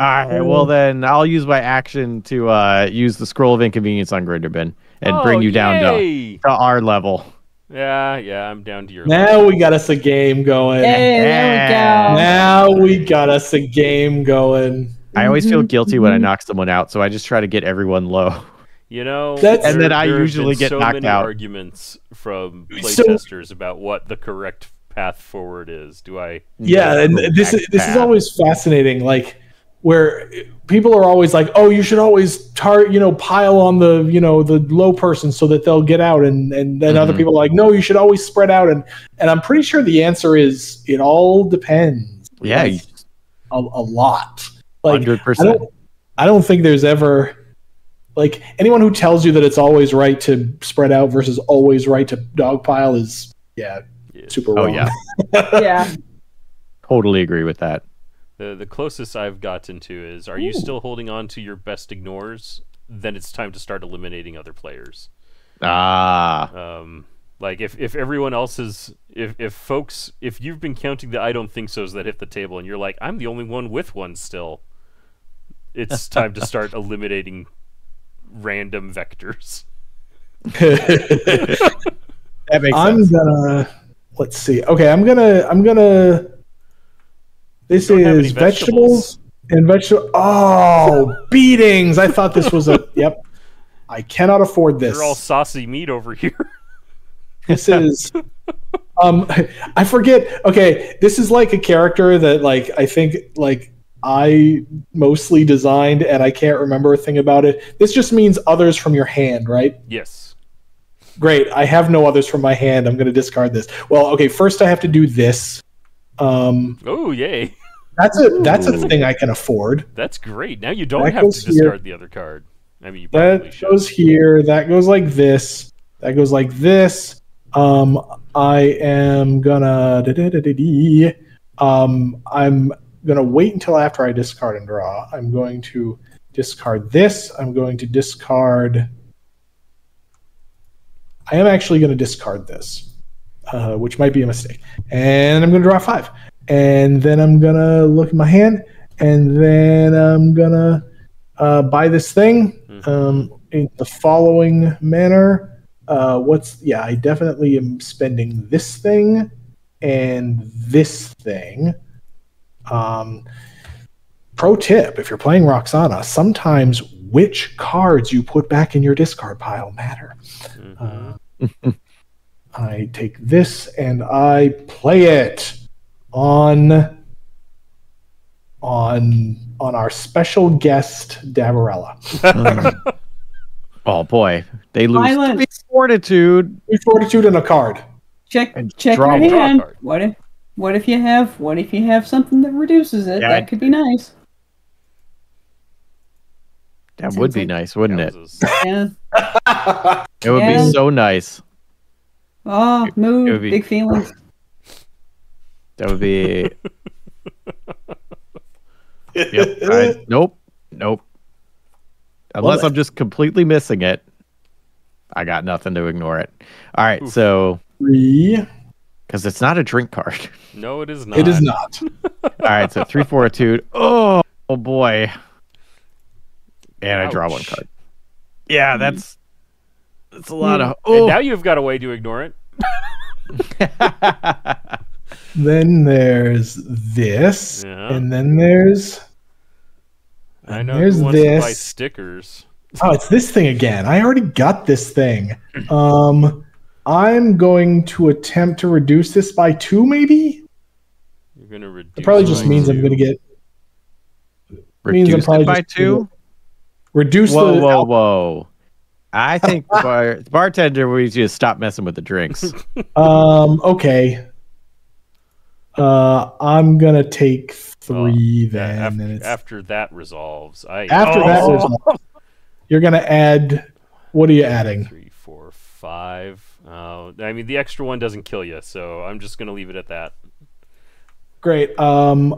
All right, well, then I'll use my action to use the Scroll of Inconvenience on Grinderbin and bring you down to our level. Yeah, I'm down to your level. Now we got us a game going. Hey, there we go. Now we got us a game going. I always feel guilty when I knock someone out, so I just try to get everyone low. You know, and then I usually get knocked out. So many arguments from playtesters about what the correct path forward is. Yeah, and this is always fascinating. Like, where people are always like, "Oh, you should always pile on the the low person so that they'll get out," and then other people are like, "No, you should always spread out." And I'm pretty sure the answer is it all depends. Yeah, a lot. Like 100%. I don't think there's ever like anyone who tells you that it's always right to spread out versus always right to dogpile is super wrong. Oh yeah. Totally agree with that. The closest I've gotten to is, are you still holding on to your best ignores? Then it's time to start eliminating other players. Like if everyone else is, if you've been counting the I don't think so's that hit the table and you're like, I'm the only one with one still, it's time to start eliminating random vectors. That makes sense. Let's see. Okay, I'm gonna this is vegetables and vegetable. Oh, beatings! I thought this was a yep. I cannot afford this. You're all saucy meat over here. This is I forget. Okay, this is like a character that I think I mostly designed and I can't remember a thing about it. This just means others from your hand, right? Yes. Great. I have no others from my hand. I'm going to discard this. Well, okay, first I have to do this. Oh, yay. That's a thing I can afford. That's great. Now you don't have to discard the other card. I mean, you probably should. That goes here. That goes like this. That goes like this. I am gonna I'm gonna wait until after I discard and draw. I'm going to discard this. I'm going to discard. I am actually going to discard this, which might be a mistake. And I'm going to draw 5. And then I'm going to look at my hand. And then I'm going to buy this thing in the following manner. I definitely am spending this thing and this thing. Pro tip, if you're playing Roxana, sometimes which cards you put back in your discard pile matter. I take this and I play it on our special guest Dabarella. Oh boy, they lose 3 fortitude. 3 fortitude and a card. Check your hand. What What if you have something that reduces it? Yeah, that could be nice. That would be nice, wouldn't it? Yeah. It would be so nice. Oh, mood, big feelings. That would be. Yep. Nope. Unless I'm just completely missing it, I got nothing to ignore it. All right, so 3. Because it's not a drink card. No, it is not. It is not. All right, so 3 fortitude. Oh boy. And I draw 1 card. Yeah, that's a lot of. And now you've got a way to ignore it. Then there's this, and then there's. I know who wants to buy stickers. Oh, it's this thing again. I already got this thing. I'm going to attempt to reduce this by 2, maybe. You're going to reduce. It probably just means I'm going to get. Reduce it by 2. Reduce. Whoa! I think the bartender needs you to stop messing with the drinks. Okay. I'm gonna take 3 then. After that resolves, you're gonna add. What are you adding? 3, 4, 5. I mean, the extra 1 doesn't kill you, so I'm just gonna leave it at that. Great. I'm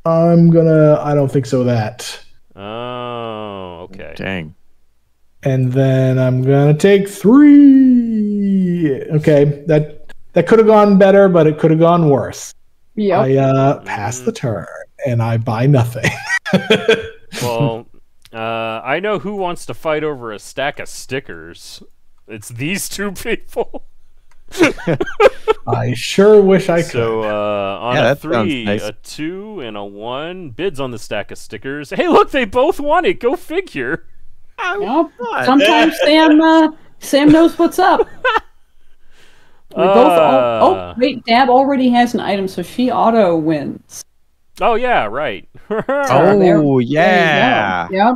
gonna. I don't think so. That. Oh, okay. Dang. And then I'm gonna take 3. Okay, that could have gone better, but it could have gone worse. Yeah. I pass the turn and I buy nothing. Well, I know who wants to fight over a stack of stickers. It's these 2 people. I sure wish I could. So on a 3, nice. A 2, and a 1, bids on the stack of stickers. Hey, look, they both want it. Go figure. Yep. Sometimes Sam knows what's up. We both. Wait, Dab already has an item, so she auto wins. Oh yeah, right. Yeah. Yep.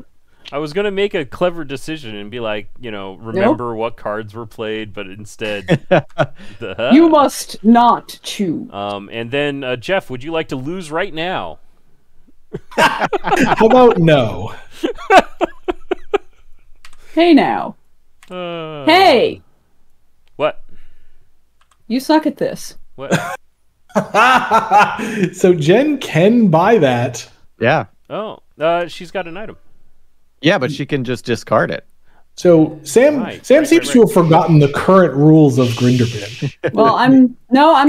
I was gonna make a clever decision and be like, remember what cards were played, but instead, you must not choose. And then Jeff, would you like to lose right now? How about no? Hey now. Hey. What? You suck at this. What? So Jen can buy that. Yeah. Oh, she's got an item. Yeah, but she can just discard it. So Sam seems to have forgotten the current rules of Grinderbin. Well, I'm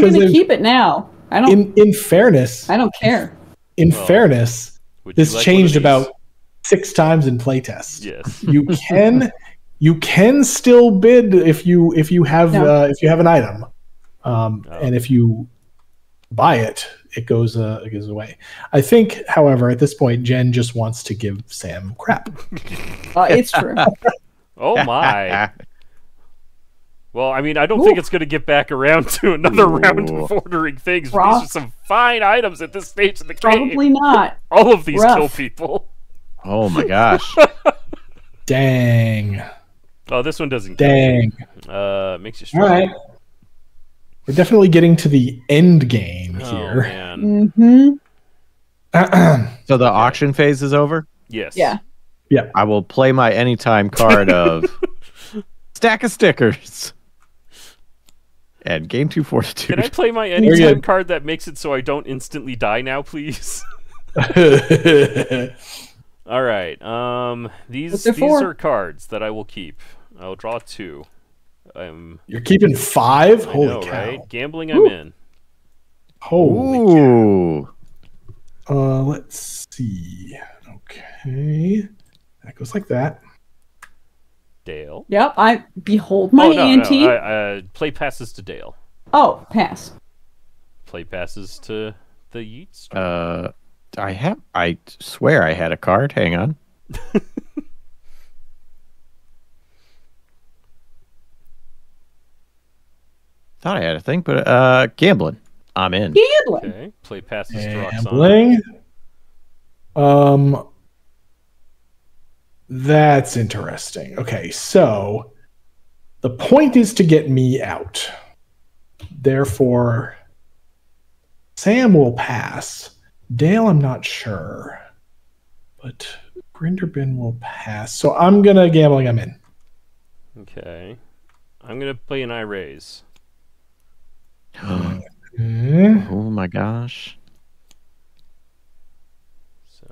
going to keep it now. I don't. In fairness, I don't care. In fairness, this changed about 6 times in playtest. Yes. You can still bid if you have an item, and if you buy it, it goes away. I think, however, at this point, Jen just wants to give Sam crap. It's true. Oh my. Well, I mean, I don't think it's going to get back around to another round of ordering things. These are some fine items at this stage of the game. Probably not. All of these kill people. Oh my gosh. Dang. Oh, this one doesn't. Dang. Makes you strong. All right. We're definitely getting to the end game here. Man. So the auction phase is over? Yes. Yeah. Yeah. I will play my anytime card of stack of stickers. And gain 2 fortitude. Can I play my anytime card that makes it so I don't instantly die now, please? All right. These are cards that I will keep. I'll draw 2. You're keeping 5? Holy cow. Right? Gambling, I'm in. Holy cow. Let's see. Okay. That goes like that. Dale. Yep, I behold my ante. No. Play passes to Dale. Oh, pass. Play passes to the Yeats. I swear I had a card. Hang on. Thought I had a thing, but gambling. I'm in. Gambling. Okay. Play passes to Roxanne. Gambling. That's interesting. Okay, so the point is to get me out. Therefore, Sam will pass. Dale, I'm not sure. But Grinderbin will pass. So I'm going to gambling I'm in. Okay. I'm going to play an I raise. Oh my gosh. So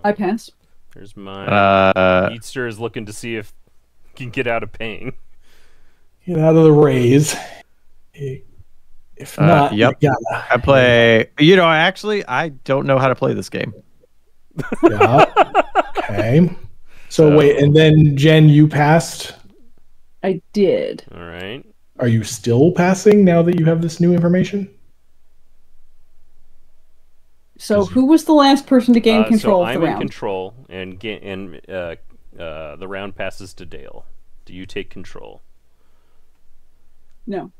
I pass. there's mine. Eatster is looking to see if he can get out of paying. Get out of the raise. If not, yep. I play. I don't know how to play this game. Yeah. Okay. So wait, and then Jen, you passed? I did. All right. Are you still passing now that you have this new information? So who was the last person to gain control so of the I'm round? in control, and the round passes to Dale. Do you take control? No.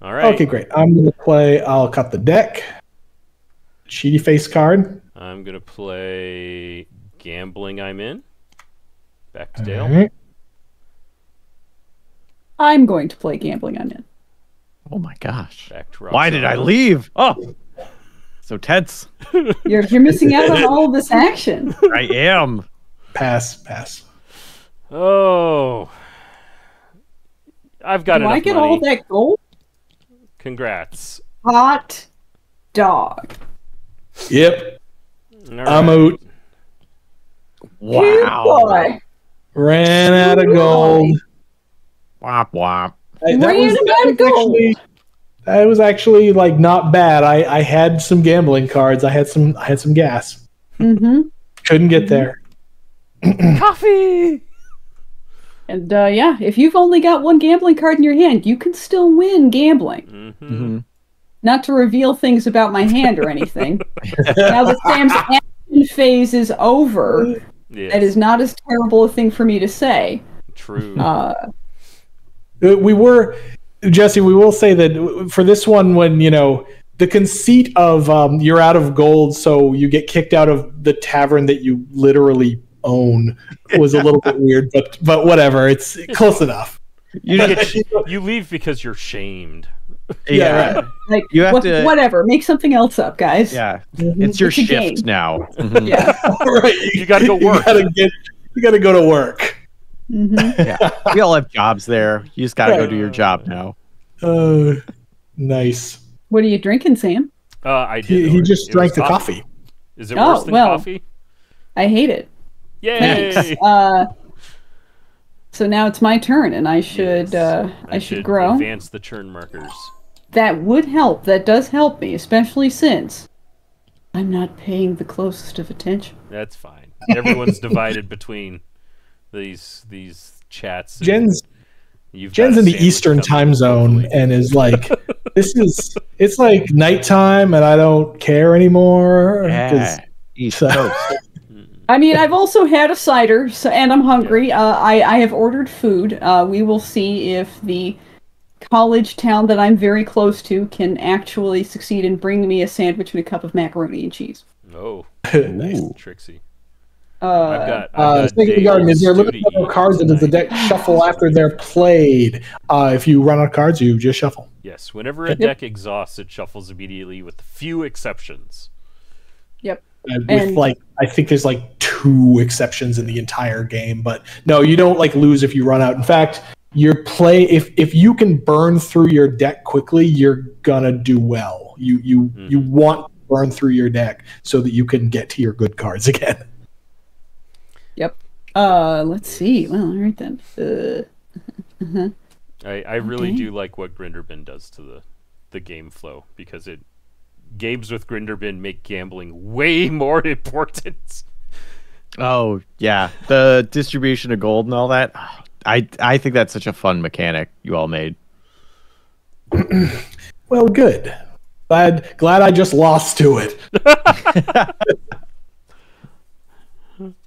All right. Okay, great. I'm going to play. I'll cut the deck. Cheaty face card. I'm going to play Gambling I'm in. Back to Dale. Right. I'm going to play Gambling I'm in. Oh my gosh. Back to Why did I leave? Oh, so tense. You're missing out on all of this action. I am. Pass. Oh. I've got Do enough I get money. all that gold? Congrats. Hot dog. Yep. All I'm right. out. Good boy. Ran out of gold. Womp womp. That was actually like not bad. I had some gambling cards. I had some gas. Mm-hmm. Couldn't get there. Coffee. And if you've only got one gambling card in your hand, you can still win gambling. Mm-hmm. Not to reveal things about my hand or anything. Now that Sam's action phase is over, that is not as terrible a thing for me to say. True. We will say that for this one, when the conceit of you're out of gold, so you get kicked out of the tavern that you literally own was a little bit weird, but whatever, it's close enough. You leave because you're shamed. Yeah, right. Like you have to whatever, make something else up, guys. Yeah, it's your shift game. now. Mm-hmm. Yeah, right. You got to go work. You got to go to work. Mm-hmm. Yeah, we all have jobs there. You just got to go do your job now. Nice. What are you drinking, Sam? I did. He just drank the coffee. Is it worse than coffee? I hate it. Yay! Thanks. So now it's my turn, and I should I should grow. Advance the turn markers. That would help. That does help me, especially since I'm not paying the closest of attention. That's fine. Everyone's divided between these chats. Jen's in the Eastern time zone and is like, it's like nighttime and I don't care anymore. Yeah. East Coast. I mean, I've also had a cider, and I'm hungry. I have ordered food. We will see if the college town that I'm very close to can actually succeed in bringing me a sandwich and a cup of macaroni and cheese. Oh, nice. Tricksy. I've got speaking of garden, is there a limited number of cards and does the deck shuffle after they're played? If you run out of cards, you just shuffle. Yes, whenever a deck exhausts, it shuffles immediately with few exceptions. Yep. I think there's like 2 exceptions in the entire game, but no, you don't lose if you run out. In fact, if you can burn through your deck quickly, you're gonna do well. You want to burn through your deck so that you can get to your good cards again. Yep. Let's see. Well, all right then. I really do like what Grinderbin does to the game flow, because games with Grinderbin make gambling way more important. Oh yeah, the distribution of gold and all that. I think that's such a fun mechanic you all made. Well, good. Glad I just lost to it.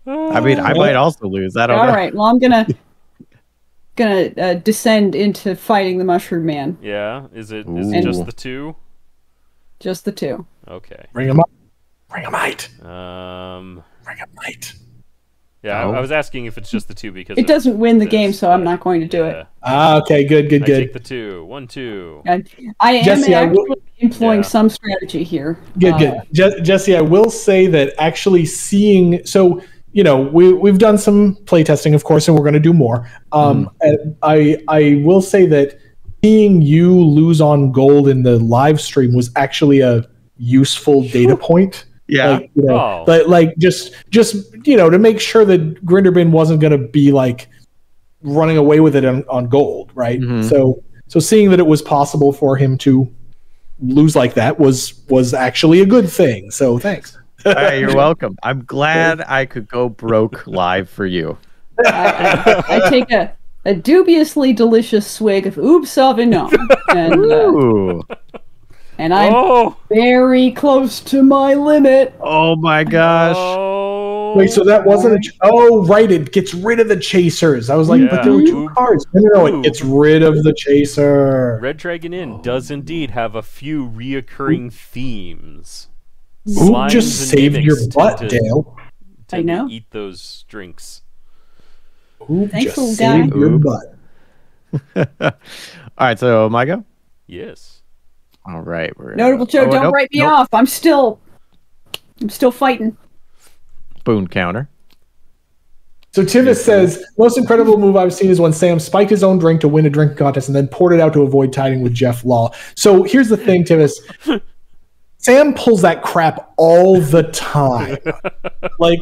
I mean, I might also lose. I don't know. All right. Well, I'm gonna descend into fighting the Mushroom Man. Yeah. Is it just the 2? Just the 2. Okay. Bring him up. Bring him out. Bring him out. Yeah, I was asking if it's just the 2 because it doesn't win the game, so I'm not going to do it. Okay, good. I take the 2. 1, 2. I am Jesse, actually employing some strategy here. Good. Jesse, I will say that actually seeing, so, we've done some playtesting, of course, and we're going to do more. And I will say that seeing you lose on gold in the live stream was actually a useful data point. Yeah. Just to make sure that Grinderbin wasn't going to be like running away with it on gold, right? Mm-hmm. So seeing that it was possible for him to lose like that was actually a good thing. So thanks. You're welcome. I'm glad I could go broke live for you. I take a dubiously delicious swig of Oob Sauvignon. And I'm very close to my limit. Oh my gosh. Wait, so that wasn't right, it gets rid of the chasers. I was like, but there were 2 cards. No, it gets rid of the chaser. Red Dragon Inn does indeed have a few reoccurring themes. Oob just saved your butt, Dale. I know. Eat those drinks. Oob just saved your butt. All right, so my go? Yes. All right. Notable Joe, don't write me off. I'm still fighting. Spoon counter. So Tivis says, most incredible move I've seen is when Sam spiked his own drink to win a drinking contest and then poured it out to avoid tiding with Jeff Law. So here's the thing, Tivis. Sam pulls that crap all the time. like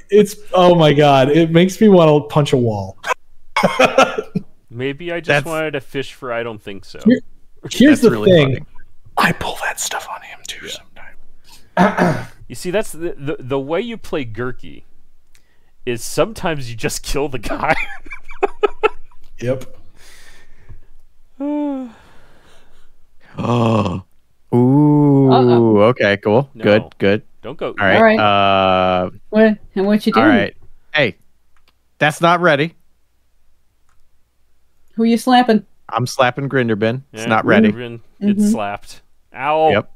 it's, oh my God, it makes me want to punch a wall. Maybe I just wanted to fish for I don't think so. Here's the thing. Funny. I pull that stuff on him too sometimes. You see, that's the way you play Gurky is sometimes you just kill the guy. Yep. Oh. Ooh. Okay, cool. No. Good. Don't go. All right. What you doing? All right. Hey, that's not ready. Who are you slapping? I'm slapping Grinderbin. It's not ready. Grinderbin gets slapped. Ow. Yep.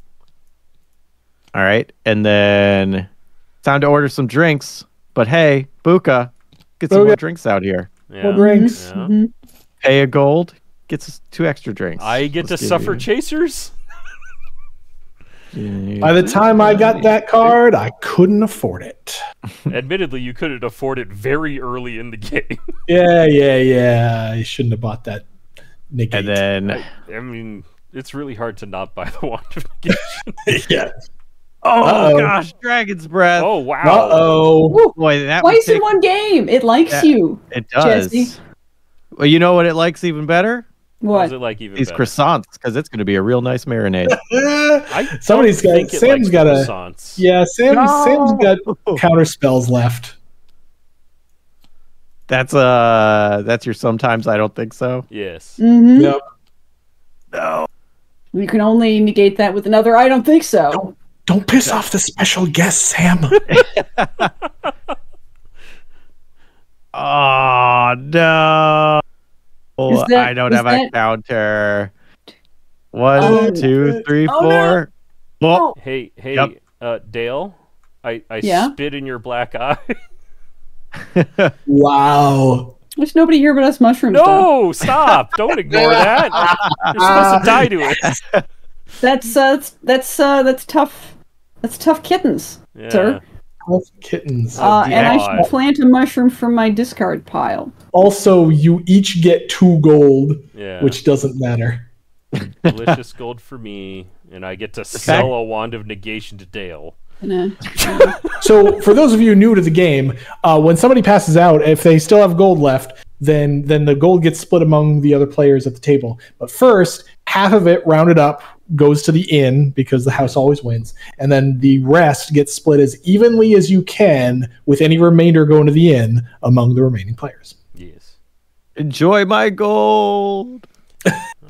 All right. And then time to order some drinks. But hey, Buka, get some more drinks out here. Yeah. More drinks. Yeah. Pay a gold, gets us 2 extra drinks. I get to suffer chasers? By the time I got that card, I couldn't afford it. Admittedly, you couldn't afford it very early in the game. Yeah. I shouldn't have bought that. Negate. And then I mean, it's really hard to not buy the Wand of Negation. Yeah. Oh gosh, Dragon's Breath. Oh wow. Boy, that twice in one game. It likes you. It does. Jesse. Well, you know what it likes even better? What does it like even These better? Croissants, because it's going to be a real nice marinade. Sam's got croissants. Sam's got counter spells left. That's your sometimes I don't think so. Yes. Mm-hmm. Yep. No. You can only negate that with another I don't think so. Don't piss off the special guest, Sam. Oh no. I don't have a counter. 1, 2, 3, 4. No. Hey, Yep. Dale, I spit in your black eye. Wow. There's nobody here but us mushrooms. No, stop! Don't ignore that. You're supposed to die to it. That's tough. That's tough kittens, sir. Tough kittens. And I should plant a mushroom from my discard pile. Also, you each get 2 gold, which doesn't matter. Delicious gold for me, and I get to sell a Wand of Negation to Dale. So, for those of you new to the game, when somebody passes out, if they still have gold left, then the gold gets split among the other players at the table. But first, half of it, rounded up, goes to the inn, because the house always wins. And then the rest gets split as evenly as you can, with any remainder going to the inn among the remaining players. Yes. Enjoy my gold.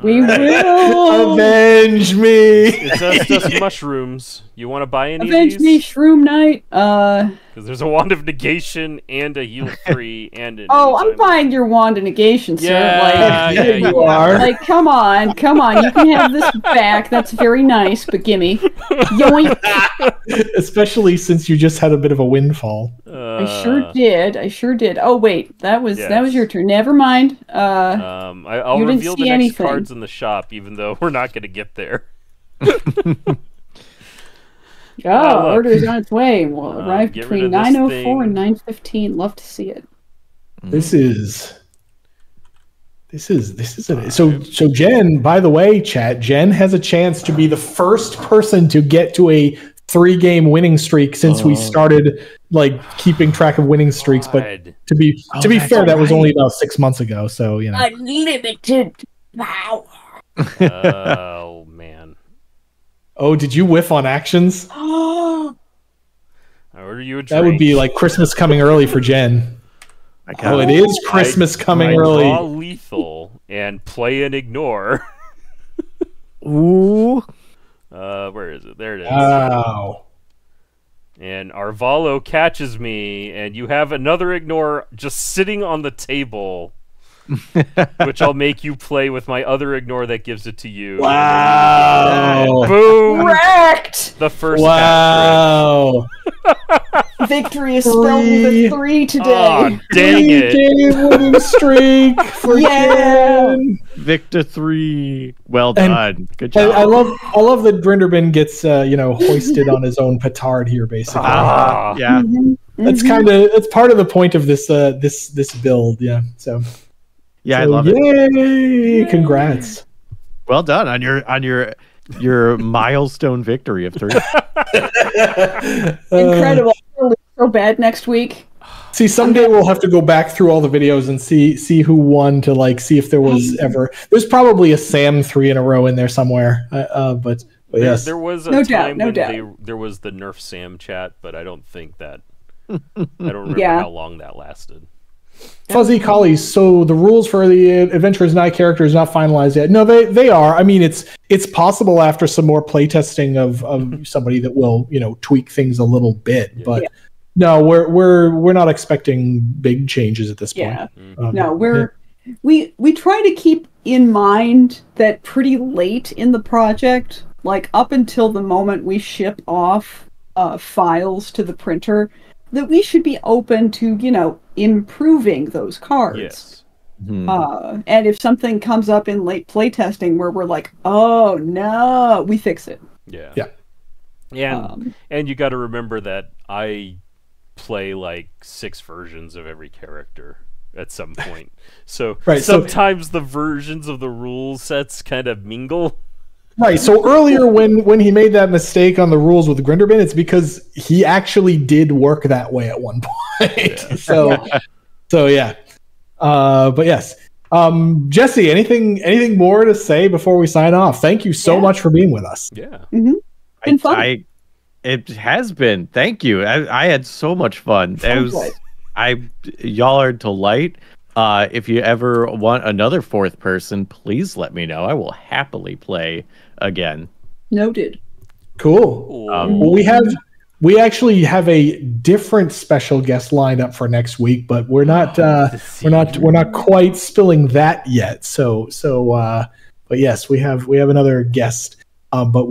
We will avenge me. It's just mushrooms. You want to buy any avenge of these? Me, Shroom Knight. Because there's a Wand of Negation and a Heal 3 and an. I'm buying your Wand of Negation, sir. Yeah, you are. Like, come on. You can have this back. That's very nice, but gimme. Yoink. Especially since you just had a bit of a windfall. I sure did. Oh wait, that was your turn. Never mind. I'll reveal the next cards in the shop, even though we're not going to get there. Order is on its way. Will arrive between 9:04 and 9:15. Love to see it. This is it. So Jen, by the way, chat, Jen has a chance to be the first person to get to a 3-game winning streak since we started keeping track of winning streaks. But to be fair, that was only about 6 months ago. So Unlimited power. Oh man. Oh, did you whiff on actions? I order you a drink. That would be like Christmas coming early for Jen. Oh, it is Christmas coming early. Draw lethal and play and ignore. Ooh. Where is it? There it is. Wow. And Arvalo catches me, and you have another ignore just sitting on the table, which I'll make you play with my other ignore that gives it to you. Wow. Boom. Wrecked. The first Wow. Victory is spelled with a 3 today. Oh, dang it. 3-game winning streak for Jen. Victor 3. Well done. Good job. I love that Grinderbin gets hoisted on his own petard here, basically. Yeah. That's it's part of the point of this build, yeah. So I love it. Yay! Congrats. Well done on your milestone victory of 3. Incredible. So bad next week. See, someday we'll have to go back through all the videos and see who won to see if there was ever. There's probably a Sam 3 in a row in there somewhere. But yes, there was a time when there was the Nerf Sam chat, but I don't think that. I don't remember how long that lasted. Fuzzy Collies. So the rules for the Adventurers Nigh character is not finalized yet. No, they are. I mean, it's possible after some more playtesting of somebody that will tweak things a little bit, but. Yeah. No, we're not expecting big changes at this point. Yeah. No, we try to keep in mind that pretty late in the project, up until the moment we ship off files to the printer, that we should be open to improving those cards. Yes. And if something comes up in late playtesting where we're like, oh no, we fix it. Yeah. And you got to remember that I play 6 versions of every character at some point. So sometimes the versions of the rule sets kind of mingle. Right. So earlier when he made that mistake on the rules with Grinderbin, it's because he actually did work that way at one point. Yeah. So yeah. But yes. Jesse, anything more to say before we sign off? Thank you so much for being with us. Yeah. Mm-hmm. Been fun. It has been. Thank you. I had so much fun. Y'all are a delight. If you ever want another 4th person, please let me know. I will happily play again. Noted. Cool. We actually have a different special guest lined up for next week, but we're not quite spilling that yet. So but yes, we have another guest. But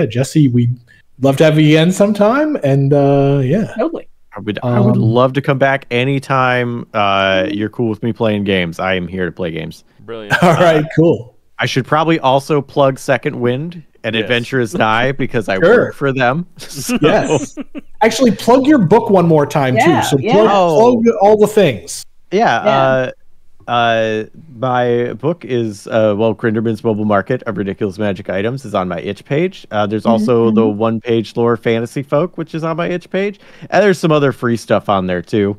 Jesse, we'd love to have you again sometime, and totally. I would love to come back anytime you're cool with me playing games. I am here to play games. Brilliant. All right, cool. I should probably also plug Second Wind and Adventurers Nigh because I work for them. So. Yes. Actually, plug your book one more time too. So plug all the things. Yeah. My book is Grinderbin's Mobile Market of Ridiculous Magic Items is on my itch page. There's also the one-page lore Fantasy Folk, which is on my itch page, and there's some other free stuff on there too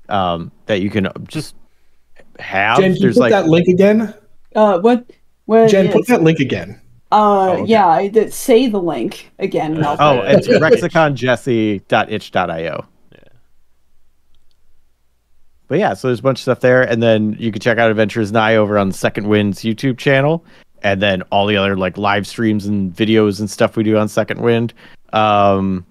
that you can just have. Jen, can you put that link again? What Jen, put that link again. I did say the link again. And it's rexiconjesse.itch.io. But yeah, so there's a bunch of stuff there, and then you can check out Adventures Nigh over on Second Wind's YouTube channel, and then all the other live streams and videos and stuff we do on Second Wind. And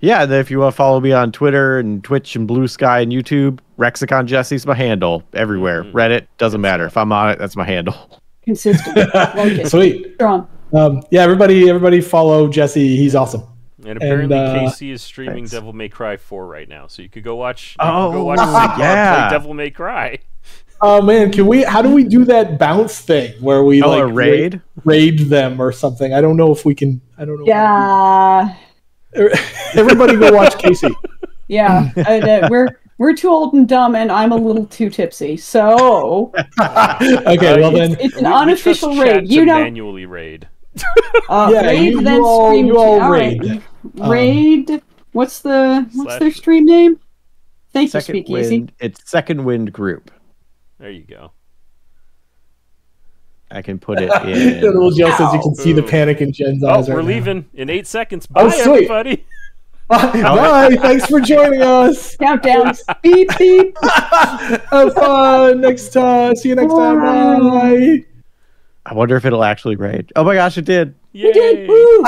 then if you want to follow me on Twitter and Twitch and Blue Sky and YouTube, Rexicon Jesse's my handle everywhere. Reddit, doesn't matter. If I'm on it, that's my handle. Consistent. Like it. Sweet. Strong. Everybody follow Jesse. He's awesome. And apparently Casey is streaming Devil May Cry 4 right now, so you could go watch. Play Devil May Cry. Oh man, how do we do that bounce thing where we raid them or something? I don't know if we can. I don't know. Yeah. Everybody go watch Casey. Yeah, we're too old and dumb, and I'm a little too tipsy. So okay, well then it's an unofficial raid. You know, manually raid. Raid, then stream. You all raid. Raid. What's their stream name? Thank you, Speakeasy. It's Second Wind Group. There you go. I can put it in. Little Jill says you can see the panic in Jen's eyes. We're leaving in 8 seconds. Bye, everybody. Bye. Thanks for joining us. Countdown. Beep beep. Have fun next time. See you next time. Bye. I wonder if it'll actually raid. Oh my gosh, it did. Yay. It did. Woo.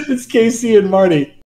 It's Casey and Marty.